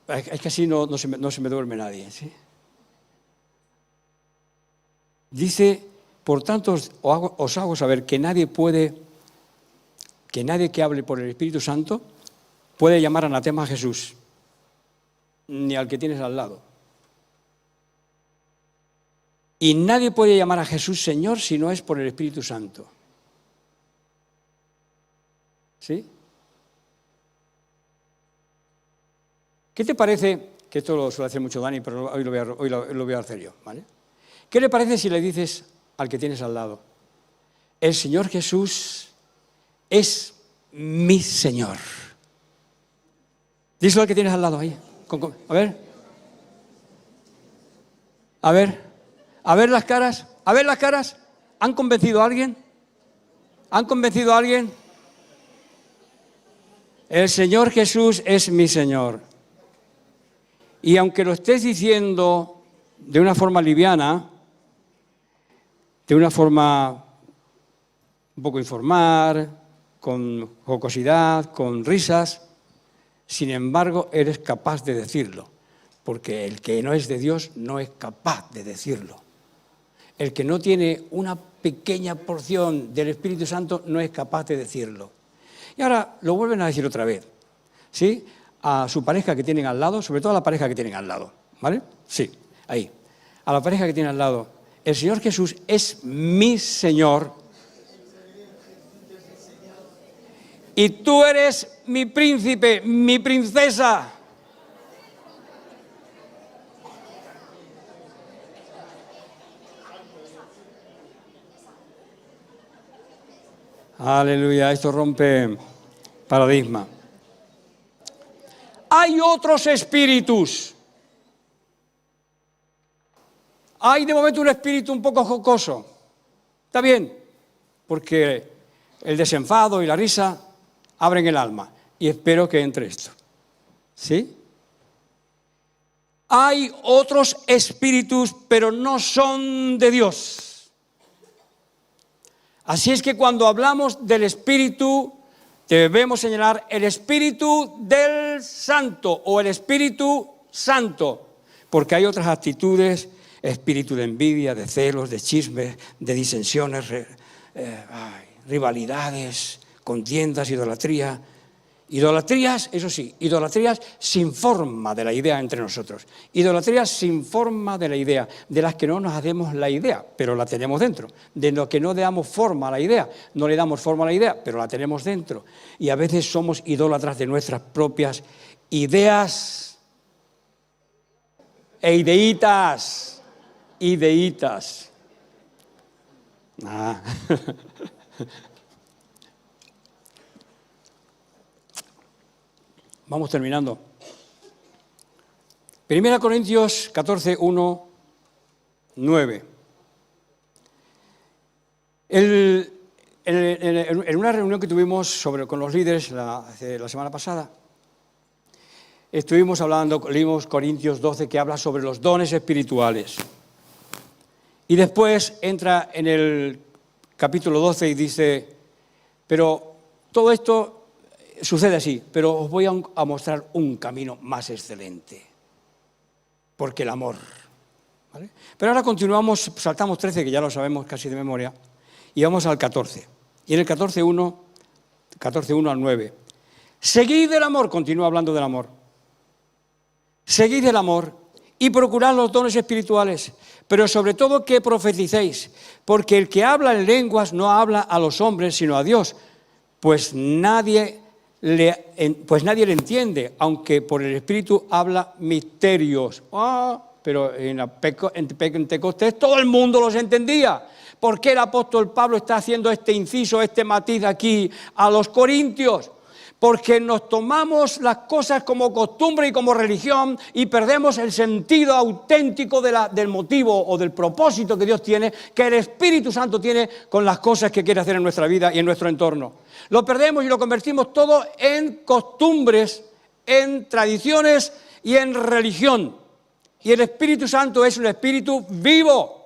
Es que así no se me duerme nadie, ¿sí? Dice, por tanto, os hago saber que nadie que hable por el Espíritu Santo puede llamar anatema a Jesús, ni al que tienes al lado. Y nadie puede llamar a Jesús Señor si no es por el Espíritu Santo. ¿Sí? ¿Qué te parece? Que esto lo suele hacer mucho Dani, pero hoy lo voy a hacer yo, ¿vale? ¿Qué le parece si le dices al que tienes al lado, el Señor Jesús es mi Señor? Díselo al que tienes al lado ahí. A ver las caras. ¿Han convencido a alguien? El Señor Jesús es mi Señor. Y aunque lo estés diciendo de una forma liviana, de una forma un poco informal, con jocosidad, con risas, sin embargo, eres capaz de decirlo, porque el que no es de Dios no es capaz de decirlo. El que no tiene una pequeña porción del Espíritu Santo no es capaz de decirlo. Y ahora lo vuelven a decir otra vez, ¿sí? A su pareja que tienen al lado, sobre todo a la pareja que tienen al lado, ¿vale? Sí, ahí. A la pareja que tienen al lado, el Señor Jesús es mi Señor y tú eres mi príncipe, mi princesa. Aleluya, esto rompe paradigma. Hay otros espíritus. Hay de momento un espíritu un poco jocoso. Está bien, porque el desenfado y la risa abren el alma. Y espero que entre esto. ¿Sí? Hay otros espíritus, pero no son de Dios. Así es que cuando hablamos del espíritu, debemos señalar el Espíritu del Santo o el Espíritu Santo, porque hay otras actitudes, espíritu de envidia, de celos, de chismes, de disensiones, rivalidades, contiendas, idolatría. Idolatrías, eso sí, idolatrías sin forma de la idea entre nosotros. Idolatrías sin forma de la idea, de las que no nos hacemos la idea, pero la tenemos dentro. De lo que no le damos forma a la idea, no le damos forma a la idea, pero la tenemos dentro. Y a veces somos idólatras de nuestras propias ideas e ideitas. Vamos terminando. 1 Corintios 14, 1, 9. En una reunión que tuvimos con los líderes la semana pasada, estuvimos hablando, leímos Corintios 12, que habla sobre los dones espirituales. Y después entra en el capítulo 12 y dice, pero todo esto sucede así, pero os voy a mostrar un camino más excelente, porque el amor. ¿Vale? Pero ahora continuamos, saltamos 13, que ya lo sabemos casi de memoria, y vamos al 14. Y en el 14:1 al 9. Seguid el amor, continúa hablando del amor. Seguid el amor y procurad los dones espirituales, pero sobre todo que profeticéis, porque el que habla en lenguas no habla a los hombres, sino a Dios, pues nadie le entiende, aunque por el Espíritu habla misterios. Pero en Pentecostés todo el mundo los entendía. ¿Por qué el apóstol Pablo está haciendo este inciso, este matiz aquí a los corintios? Porque nos tomamos las cosas como costumbre y como religión y perdemos el sentido auténtico del motivo o del propósito que Dios tiene, que el Espíritu Santo tiene con las cosas que quiere hacer en nuestra vida y en nuestro entorno. Lo perdemos y lo convertimos todo en costumbres, en tradiciones y en religión. Y el Espíritu Santo es un espíritu vivo.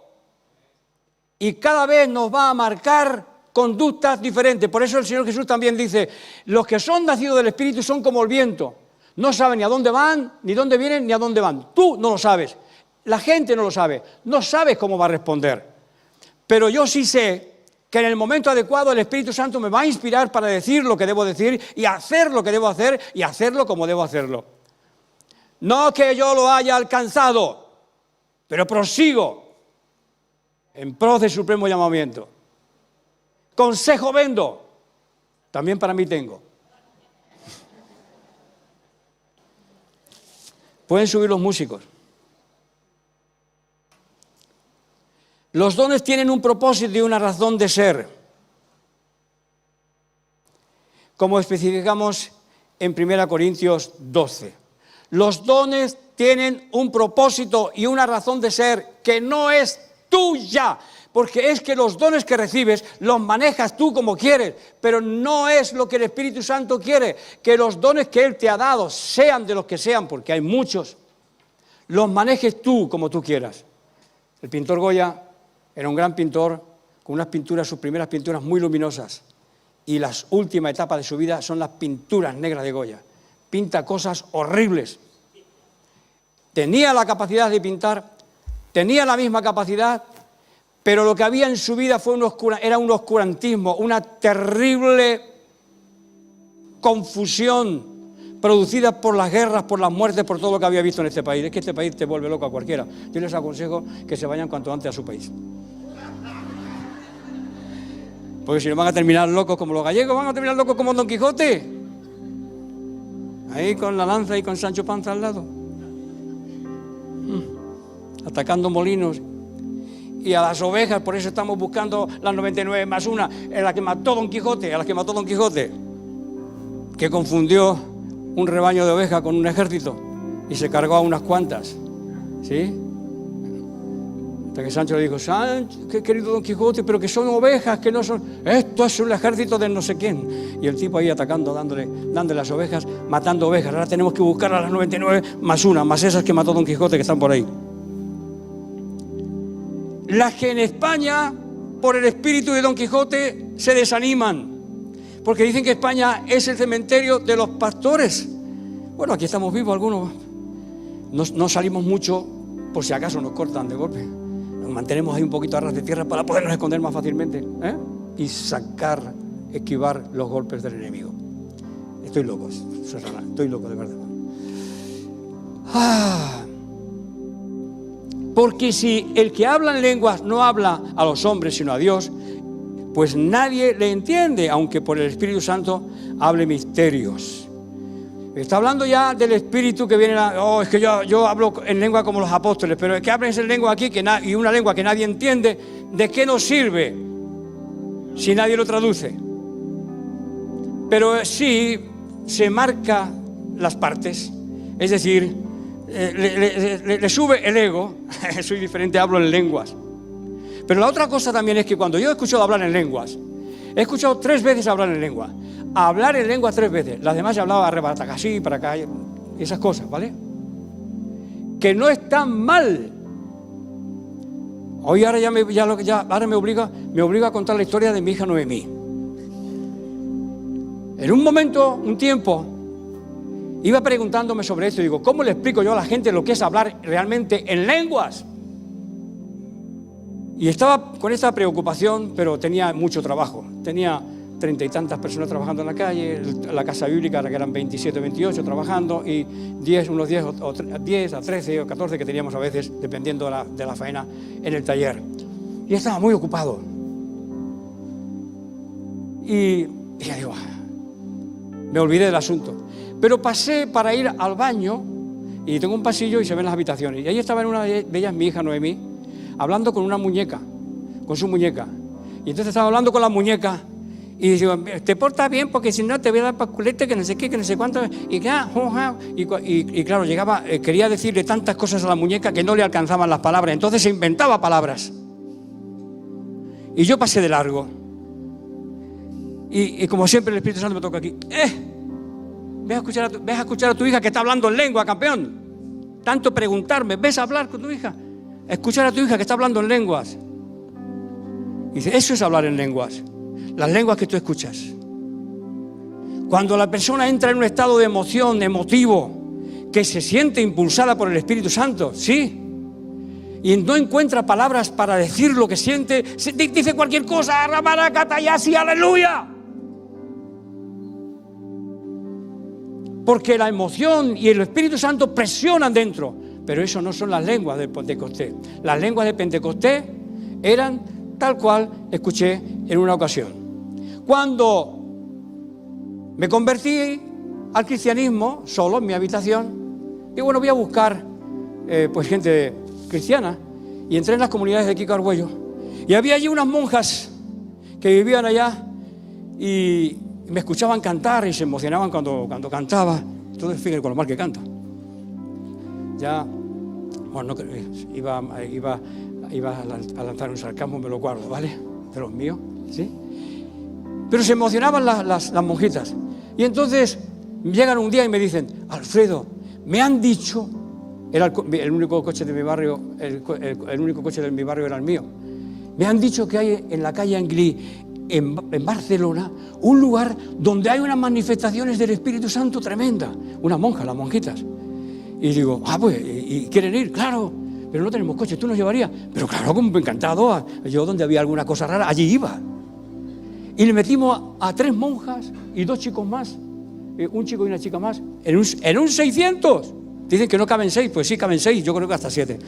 Y cada vez nos va a marcar conductas diferentes. Por eso el Señor Jesús también dice, los que son nacidos del Espíritu son como el viento. No saben ni a dónde van, ni dónde vienen, ni a dónde van. Tú no lo sabes. La gente no lo sabe. No sabes cómo va a responder. Pero yo sí sé que en el momento adecuado el Espíritu Santo me va a inspirar para decir lo que debo decir y hacer lo que debo hacer y hacerlo como debo hacerlo. No que yo lo haya alcanzado, pero prosigo en pos del supremo llamamiento. Consejo vendo, también para mí tengo. Pueden subir los músicos. Los dones tienen un propósito y una razón de ser. Como especificamos en 1 Corintios 12. Los dones tienen un propósito y una razón de ser que no es tuya, porque es que los dones que recibes los manejas tú como quieres, pero no es lo que el Espíritu Santo quiere, que los dones que Él te ha dado, sean de los que sean, porque hay muchos, los manejes tú como tú quieras. El pintor Goya era un gran pintor, con unas pinturas, sus primeras pinturas muy luminosas, y las últimas etapas de su vida son las pinturas negras de Goya. Pinta cosas horribles. Tenía la capacidad de pintar, tenía la misma capacidad, pero lo que había en su vida era un oscurantismo, una terrible confusión producida por las guerras, por las muertes, por todo lo que había visto en este país. Es que este país te vuelve loco a cualquiera. Yo les aconsejo que se vayan cuanto antes a su país. Porque si no van a terminar locos como los gallegos, van a terminar locos como Don Quijote. Ahí con la lanza y con Sancho Panza al lado. Atacando molinos. Y a las ovejas, por eso estamos buscando las 99 más una, en la que mató Don Quijote, a la que mató Don Quijote, que confundió un rebaño de ovejas con un ejército y se cargó a unas cuantas, ¿sí? Hasta que Sancho le dijo, Sancho, qué querido Don Quijote, pero que son ovejas, que no son, esto es un ejército de no sé quién. Y el tipo ahí atacando, dándole las ovejas, matando ovejas. Ahora tenemos que buscar a las 99 más una, más esas que mató Don Quijote que están por ahí. Las que en España, por el espíritu de Don Quijote, se desaniman, porque dicen que España es el cementerio de los pastores. Bueno, aquí estamos vivos algunos, no salimos mucho, por si acaso nos cortan de golpe. Nos mantenemos ahí un poquito a ras de tierra para podernos esconder más fácilmente, y esquivar los golpes del enemigo. Estoy loco, estoy loco de verdad. Porque si el que habla en lenguas no habla a los hombres sino a Dios, pues nadie le entiende, aunque por el Espíritu Santo hable misterios. Está hablando ya del Espíritu que viene, es que yo hablo en lengua como los apóstoles, pero es que hables en lengua aquí y una lengua que nadie entiende, ¿de qué nos sirve si nadie lo traduce? Pero sí se marca las partes, es decir, le sube el ego. Soy diferente, hablo en lenguas. Pero la otra cosa también es que cuando yo he escuchado hablar en lenguas, he escuchado 3 veces hablar en lengua. Hablar en lengua 3 veces. Las demás he hablado arrebatacasí, para acá. y esas cosas, ¿vale? Que no están mal. Hoy ahora ahora me obliga a contar la historia de mi hija Noemí. En un momento, un tiempo, iba preguntándome sobre esto y digo, ¿cómo le explico yo a la gente lo que es hablar realmente en lenguas? Y estaba con esta preocupación, pero tenía mucho trabajo. Tenía 30 y tantas personas trabajando en la calle, la casa bíblica, que eran 27, 28 trabajando, y unos 10 a 13 o 14 que teníamos a veces, dependiendo de la faena, en el taller. Y estaba muy ocupado. Y ya digo, me olvidé del asunto. Pero pasé para ir al baño, y tengo un pasillo y se ven las habitaciones. Y ahí estaba en una de ellas mi hija Noemí, hablando con una muñeca, con su muñeca. Y entonces estaba hablando con la muñeca, y digo, te portas bien porque si no te voy a dar pasculete, que no sé qué, que no sé cuánto. Y claro, llegaba, quería decirle tantas cosas a la muñeca que no le alcanzaban las palabras. Entonces se inventaba palabras. Y yo pasé de largo. Y como siempre el Espíritu Santo me toca aquí. Ves a escuchar a tu hija que está hablando en lengua, campeón. Tanto preguntarme, ¿ves a hablar con tu hija? Escuchar a tu hija que está hablando en lenguas. Y dice, eso es hablar en lenguas. Las lenguas que tú escuchas. Cuando la persona entra en un estado de emoción, emotivo, que se siente impulsada por el Espíritu Santo, sí, y no encuentra palabras para decir lo que siente, dice cualquier cosa, ramaracatayasi, aleluya. Porque la emoción y el Espíritu Santo presionan dentro. Pero eso no son las lenguas de Pentecostés. Las lenguas de Pentecostés eran tal cual escuché en una ocasión. Cuando me convertí al cristianismo, solo en mi habitación, y bueno, voy a buscar pues gente cristiana, y entré en las comunidades de Kiko Argüello, y había allí unas monjas que vivían allá, y me escuchaban cantar, y se emocionaban cuando cantaba. Entonces, fíjense con lo mal que canta. Ya, bueno, iba a lanzar un sarcasmo, me lo guardo, ¿vale? De los míos, ¿sí? Pero se emocionaban las monjitas. Y entonces llegan un día y me dicen, Alfredo, me han dicho, era el único coche de mi barrio, el único coche de mi barrio era el mío. Me han dicho que hay en la calle Anglí, en Barcelona, un lugar donde hay unas manifestaciones del Espíritu Santo tremenda. Unas monjas, las monjitas. Y digo, pues, ¿y quieren ir? Claro, pero no tenemos coche, ¿tú nos llevarías? Pero claro, como encantado, yo donde había alguna cosa rara, allí iba. Y le metimos a 3 monjas y 2 chicos más, un chico y una chica más, en un 600. Dicen que no caben 6, pues sí caben 6, yo creo que hasta 7.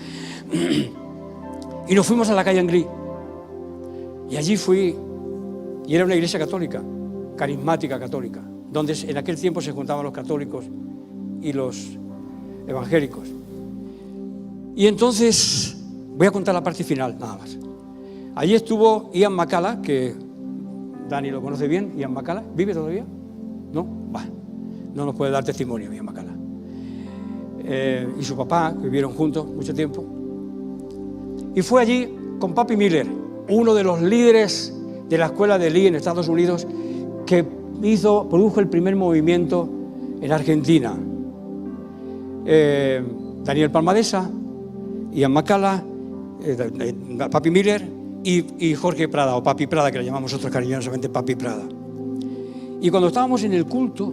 Y nos fuimos a la calle Anglí. Y allí fui, y era una iglesia católica, carismática católica, donde en aquel tiempo se juntaban los católicos y los evangélicos. Y entonces, voy a contar la parte final, nada más. Allí estuvo Ian McCalla, que Dani lo conoce bien, Ian McCalla. ¿Vive todavía? ¿No? No nos puede dar testimonio Ian McCalla. Y su papá, que vivieron juntos mucho tiempo. Y fue allí con Papi Miller, uno de los líderes de la escuela de Lee en Estados Unidos, que produjo el primer movimiento en Argentina. Daniel Palmadesa, Ian McCalla, Papi Miller y Jorge Prada, o Papi Prada, que le llamamos nosotros cariñosamente Papi Prada. Y cuando estábamos en el culto,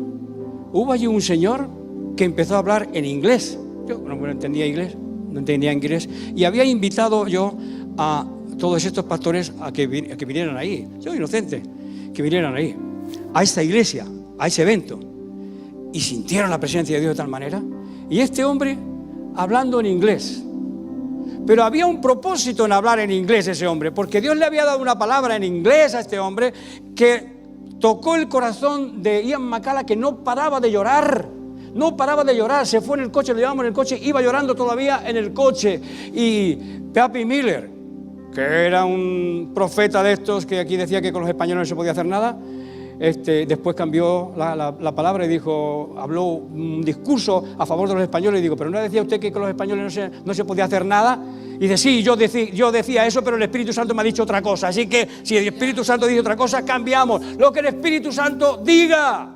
hubo allí un señor que empezó a hablar en inglés. Yo no entendía inglés, y había invitado yo a todos estos pastores a que vinieran ahí. Yo inocente, que vinieran ahí, a esta iglesia, a ese evento. Y sintieron la presencia de Dios de tal manera. Y este hombre hablando en inglés. Pero había un propósito en hablar en inglés ese hombre, porque Dios le había dado una palabra en inglés a este hombre que tocó el corazón de Ian McCalla, que no paraba de llorar. No paraba de llorar, se fue en el coche, lo llevamos en el coche, iba llorando todavía en el coche. Y Papi Miller, que era un profeta de estos que aquí decía que con los españoles no se podía hacer nada, después cambió la palabra y habló un discurso a favor de los españoles. Y digo, pero ¿no decía usted que con los españoles no se podía hacer nada? Y dice, sí, yo decía eso, pero el Espíritu Santo me ha dicho otra cosa. Así que si el Espíritu Santo dice otra cosa, cambiamos lo que el Espíritu Santo diga.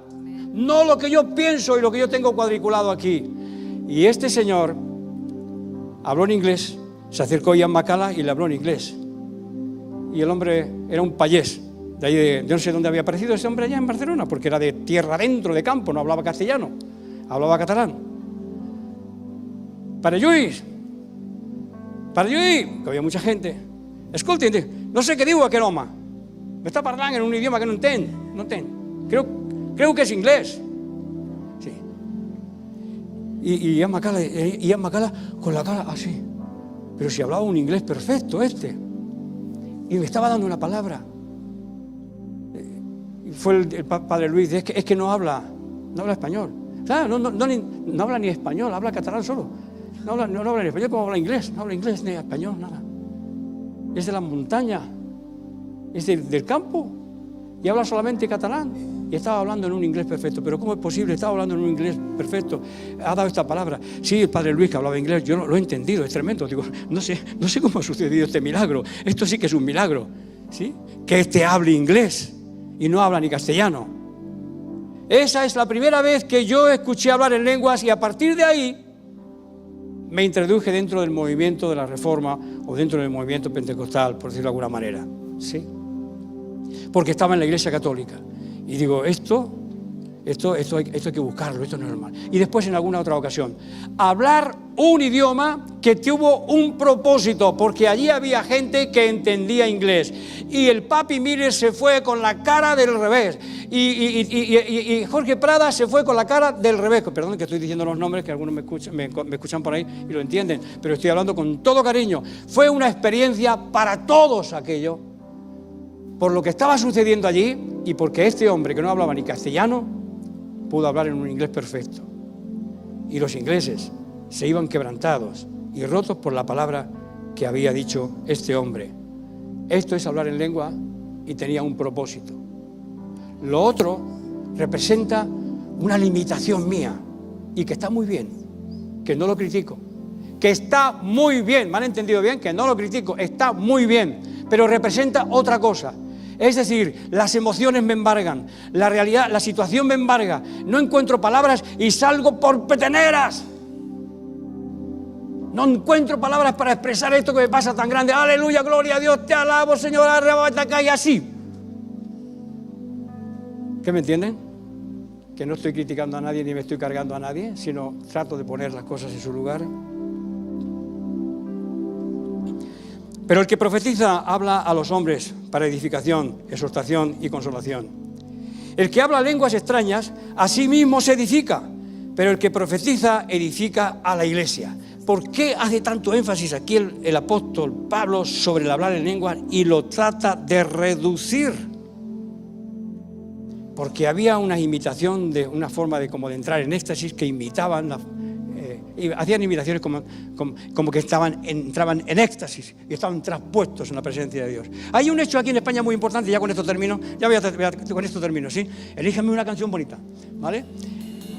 no lo que yo pienso y lo que yo tengo cuadriculado aquí. Y este señor habló en inglés, se acercó a Ian McCalla y le habló en inglés. Y el hombre era un payés, de ahí de no sé dónde había aparecido ese hombre allá en Barcelona, porque era de tierra adentro, de campo, no hablaba castellano, hablaba catalán. Para Lluís, que había mucha gente. Escolti, no sé què diu aquest home. M'està parlant en un idioma que no entenc. Creo que es inglés. Sí. Y Ian McCalla con la cara así. Pero si hablaba un inglés perfecto y me estaba dando una palabra. Y fue el padre Luis, es que no habla español. Claro, no habla ni español, habla catalán solo. No habla ni español, como habla inglés. No habla inglés ni español, nada. Es de la montaña, es del campo y habla solamente catalán. Y estaba hablando en un inglés perfecto. Pero ¿cómo es posible? Estaba hablando en un inglés perfecto. Ha dado esta palabra. Sí, el padre Luis que hablaba inglés, yo lo he entendido, es tremendo. Digo, no sé cómo ha sucedido este milagro. Esto sí que es un milagro, ¿sí? Que hable inglés y no habla ni castellano. Esa es la primera vez que yo escuché hablar en lenguas y a partir de ahí me introduje dentro del movimiento de la Reforma o dentro del movimiento pentecostal, por decirlo de alguna manera, ¿sí? Porque estaba en la Iglesia Católica. Y digo, esto hay que buscarlo, esto no es normal. Y después en alguna otra ocasión, hablar un idioma que tuvo un propósito, porque allí había gente que entendía inglés. Y el Papi Miller se fue con la cara del revés. Y Jorge Prada se fue con la cara del revés. Perdón que estoy diciendo los nombres, que algunos me escuchan por ahí y lo entienden, pero estoy hablando con todo cariño. Fue una experiencia para todos aquello, por lo que estaba sucediendo allí y porque este hombre que no hablaba ni castellano pudo hablar en un inglés perfecto. Y los ingleses se iban quebrantados y rotos por la palabra que había dicho este hombre. Esto es hablar en lengua y tenía un propósito. Lo otro representa una limitación mía y que está muy bien, que no lo critico, que está muy bien, ¿me han entendido bien? Que no lo critico, está muy bien, pero representa otra cosa. Es decir, las emociones me embargan, la realidad, la situación me embarga, no encuentro palabras y salgo por peteneras. No encuentro palabras para expresar esto que me pasa tan grande. Aleluya, gloria a Dios, te alabo, Señor, arrebata acá y así. ¿Qué me entienden? Que no estoy criticando a nadie ni me estoy cargando a nadie, sino trato de poner las cosas en su lugar. Pero el que profetiza habla a los hombres para edificación, exhortación y consolación. El que habla lenguas extrañas, a sí mismo se edifica, pero el que profetiza edifica a la iglesia. ¿Por qué hace tanto énfasis aquí el apóstol Pablo sobre el hablar en lenguas y lo trata de reducir? Porque había una imitación, de una forma de como de entrar en éxtasis que imitaban hacían imitaciones como que entraban en éxtasis y estaban traspuestos en la presencia de Dios. Hay un hecho aquí en España muy importante, ya con esto termino, con esto termino, ¿sí? Elíjame una canción bonita, ¿vale?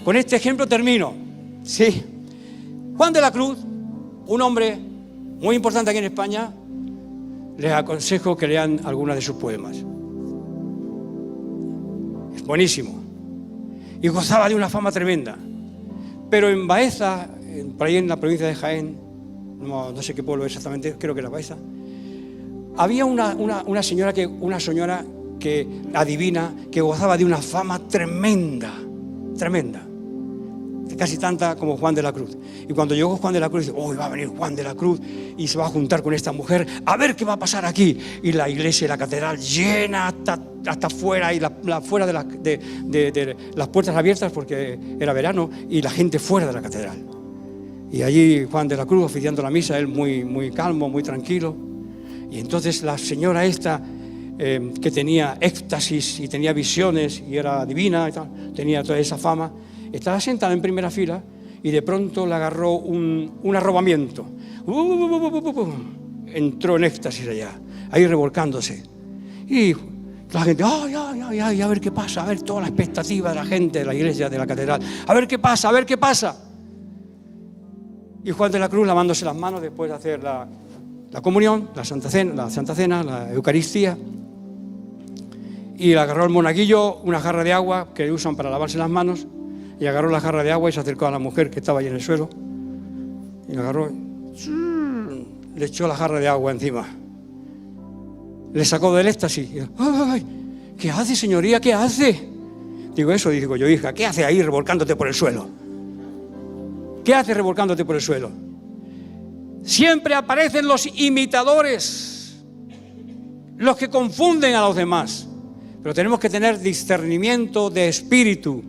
Con este ejemplo termino, ¿sí? Juan de la Cruz, un hombre muy importante aquí en España, les aconsejo que lean algunas de sus poemas. Es buenísimo. Y gozaba de una fama tremenda. Pero en Baeza, por ahí en la provincia de Jaén, no sé qué pueblo exactamente, creo que era Baeza, había una señora que adivina, que gozaba de una fama tremenda, casi tanta como Juan de la Cruz. Y cuando llegó Juan de la Cruz, dice, hoy va a venir Juan de la Cruz y se va a juntar con esta mujer, a ver qué va a pasar aquí. Y la iglesia y la catedral llena hasta afuera, y fuera de las puertas abiertas porque era verano, y la gente fuera de la catedral. Y allí Juan de la Cruz oficiando la misa, él muy calmo, muy tranquilo. Y entonces la señora esta, que tenía éxtasis y tenía visiones y era divina y tal, tenía toda esa fama, estaba sentada en primera fila y de pronto le agarró un arrobamiento. Entró en éxtasis allá, ahí revolcándose. Y la gente, a ver qué pasa, a ver toda la expectativa de la gente de la iglesia, de la catedral. A ver qué pasa. Y Juan de la Cruz lavándose las manos después de hacer la comunión, la Santa Cena, la Eucaristía. y agarró el monaguillo una jarra de agua que usan para lavarse las manos, y agarró la jarra de agua y se acercó a la mujer que estaba ahí en el suelo, y la agarró, le echó la jarra de agua encima, le sacó del éxtasis. Y, ¡ay! ¿Qué hace, señoría? ¿Qué hace? Digo, eso, digo yo, hija, ¿qué hace ahí revolcándote por el suelo? ¿Qué hace revolcándote por el suelo? Siempre aparecen los imitadores, los que confunden a los demás. Pero tenemos que tener discernimiento de espíritu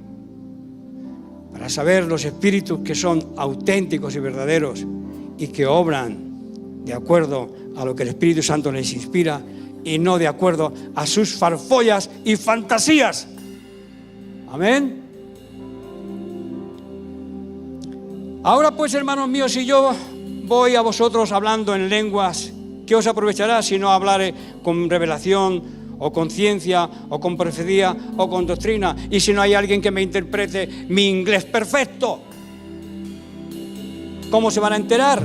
para saber los espíritus que son auténticos y verdaderos y que obran de acuerdo a lo que el Espíritu Santo les inspira y no de acuerdo a sus farfollas y fantasías. Amén. Ahora pues, hermanos míos, si yo voy a vosotros hablando en lenguas, ¿qué os aprovechará si no hablaré con revelación o con ciencia o con profecía o con doctrina? Y si no hay alguien que me interprete mi inglés perfecto, ¿cómo se van a enterar?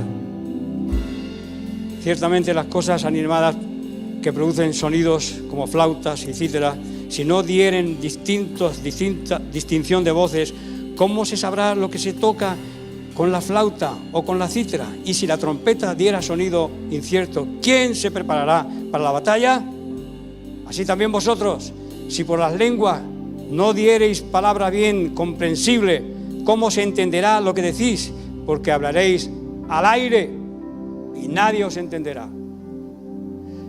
Ciertamente las cosas animadas que producen sonidos como flautas y cítaras, si no dieren distinción de voces, ¿cómo se sabrá lo que se toca con la flauta o con la cítara? Y si la trompeta diera sonido incierto, ¿quién se preparará para la batalla? Así también vosotros, si por las lenguas no diereis palabra bien comprensible, ¿cómo se entenderá lo que decís? Porque hablaréis al aire y nadie os entenderá.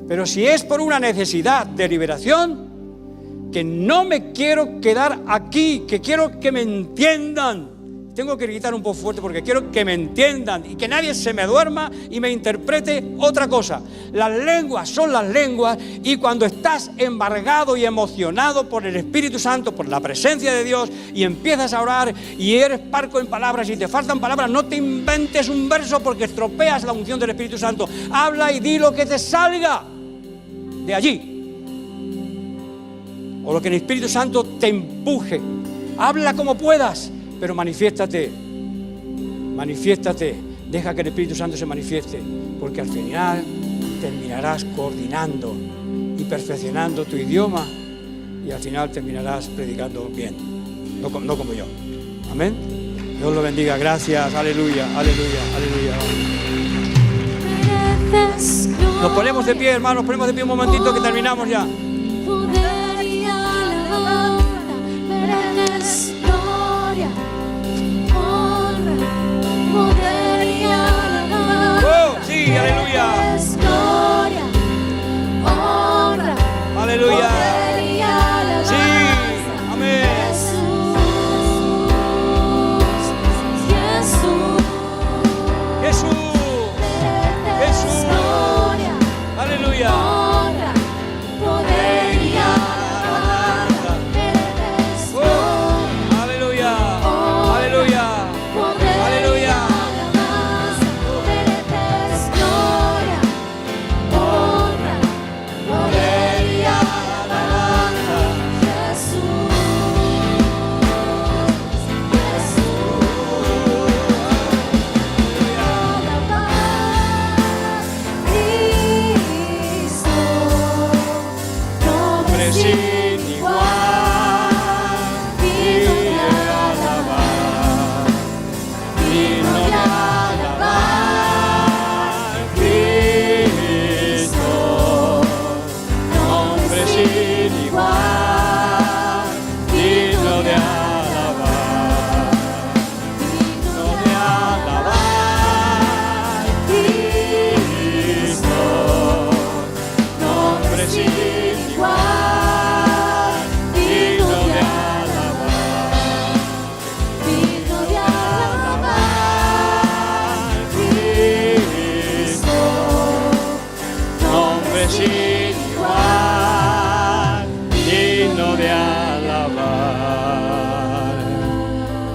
Pero si es por una necesidad de liberación, que no me quiero quedar aquí, que quiero que me entiendan. Tengo que gritar un poco fuerte porque quiero que me entiendan y que nadie se me duerma y me interprete otra cosa. Las lenguas son las lenguas, y cuando estás embargado y emocionado por el Espíritu Santo, por la presencia de Dios, y empiezas a orar y eres parco en palabras y te faltan palabras, no te inventes un verso porque estropeas la unción del Espíritu Santo. Habla y di lo que te salga de allí, o lo que el Espíritu Santo te empuje. Habla como puedas, pero manifiéstate, deja que el Espíritu Santo se manifieste, porque al final terminarás coordinando y perfeccionando tu idioma, y al final terminarás predicando bien, no como yo. Amén. Dios lo bendiga. Gracias. Aleluya, aleluya, aleluya. Nos ponemos de pie, hermanos, ponemos de pie un momentito que terminamos ya. Oh, sí, aleluya. Aleluya. Sí, amén. Jesús. Aleluya.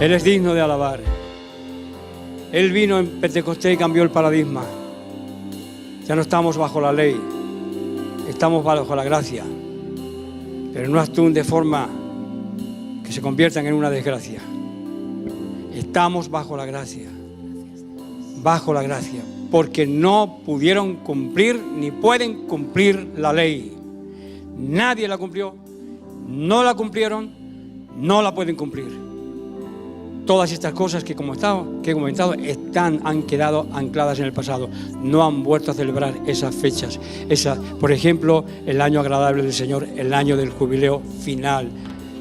Él es digno de alabar. Él vino en Pentecostés y cambió el paradigma. Ya no estamos bajo la ley, estamos bajo la gracia, pero no actúen de forma que se conviertan en una desgracia. Estamos bajo la gracia, porque no pudieron cumplir ni pueden cumplir la ley. Nadie la cumplió no la cumplieron, no la pueden cumplir. Todas estas cosas que he comentado han quedado ancladas en el pasado. No han vuelto a celebrar esas fechas. Por ejemplo, el año agradable del Señor, el año del jubileo final.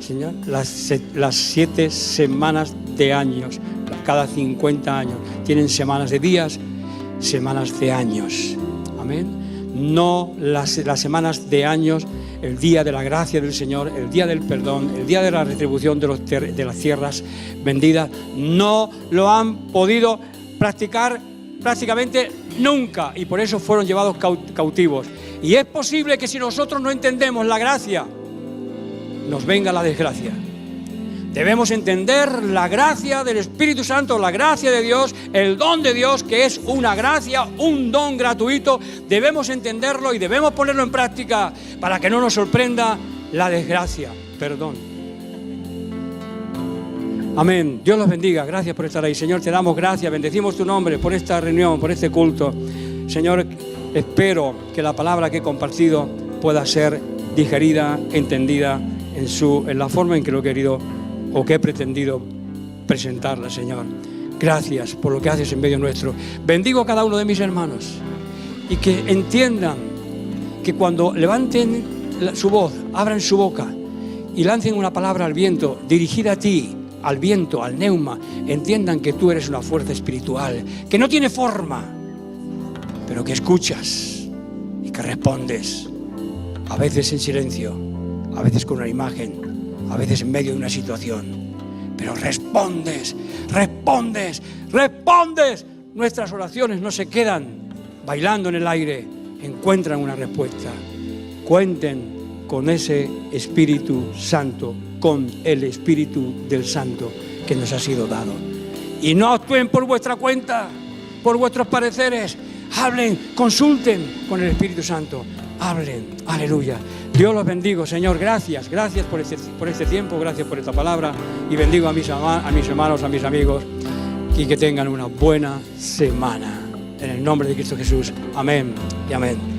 Señor, las 7 semanas de años, cada 50 años. Tienen semanas de días, semanas de años. Amén. No las semanas de años, el día de la gracia del Señor, el día del perdón, el día de la retribución de las tierras vendidas, no lo han podido practicar prácticamente nunca, y por eso fueron llevados cautivos. Y es posible que si nosotros no entendemos la gracia, nos venga la desgracia. Debemos entender la gracia del Espíritu Santo, la gracia de Dios, el don de Dios, que es una gracia, un don gratuito. Debemos entenderlo y debemos ponerlo en práctica para que no nos sorprenda la desgracia. Perdón. Amén. Dios los bendiga. Gracias por estar ahí. Señor, te damos gracias. Bendecimos tu nombre por esta reunión, por este culto. Señor, espero que la palabra que he compartido pueda ser digerida, entendida en la forma en que lo he querido o que he pretendido presentarla, Señor. Gracias por lo que haces en medio nuestro. Bendigo a cada uno de mis hermanos y que entiendan que cuando levanten su voz, abran su boca y lancen una palabra al viento dirigida a ti, al viento, al neuma, entiendan que tú eres una fuerza espiritual que no tiene forma, pero que escuchas y que respondes, a veces en silencio, a veces con una imagen, a veces en medio de una situación, pero respondes. Nuestras oraciones no se quedan bailando en el aire, encuentran una respuesta. Cuenten con ese Espíritu Santo, con el Espíritu del Santo que nos ha sido dado. Y no actúen por vuestra cuenta, por vuestros pareceres. Hablen, consulten con el Espíritu Santo. Hablen, aleluya. Dios los bendiga, Señor. Gracias por este tiempo, gracias por esta palabra. Y bendigo a mis hermanos, a mis amigos, y que tengan una buena semana. En el nombre de Cristo Jesús. Amén y amén.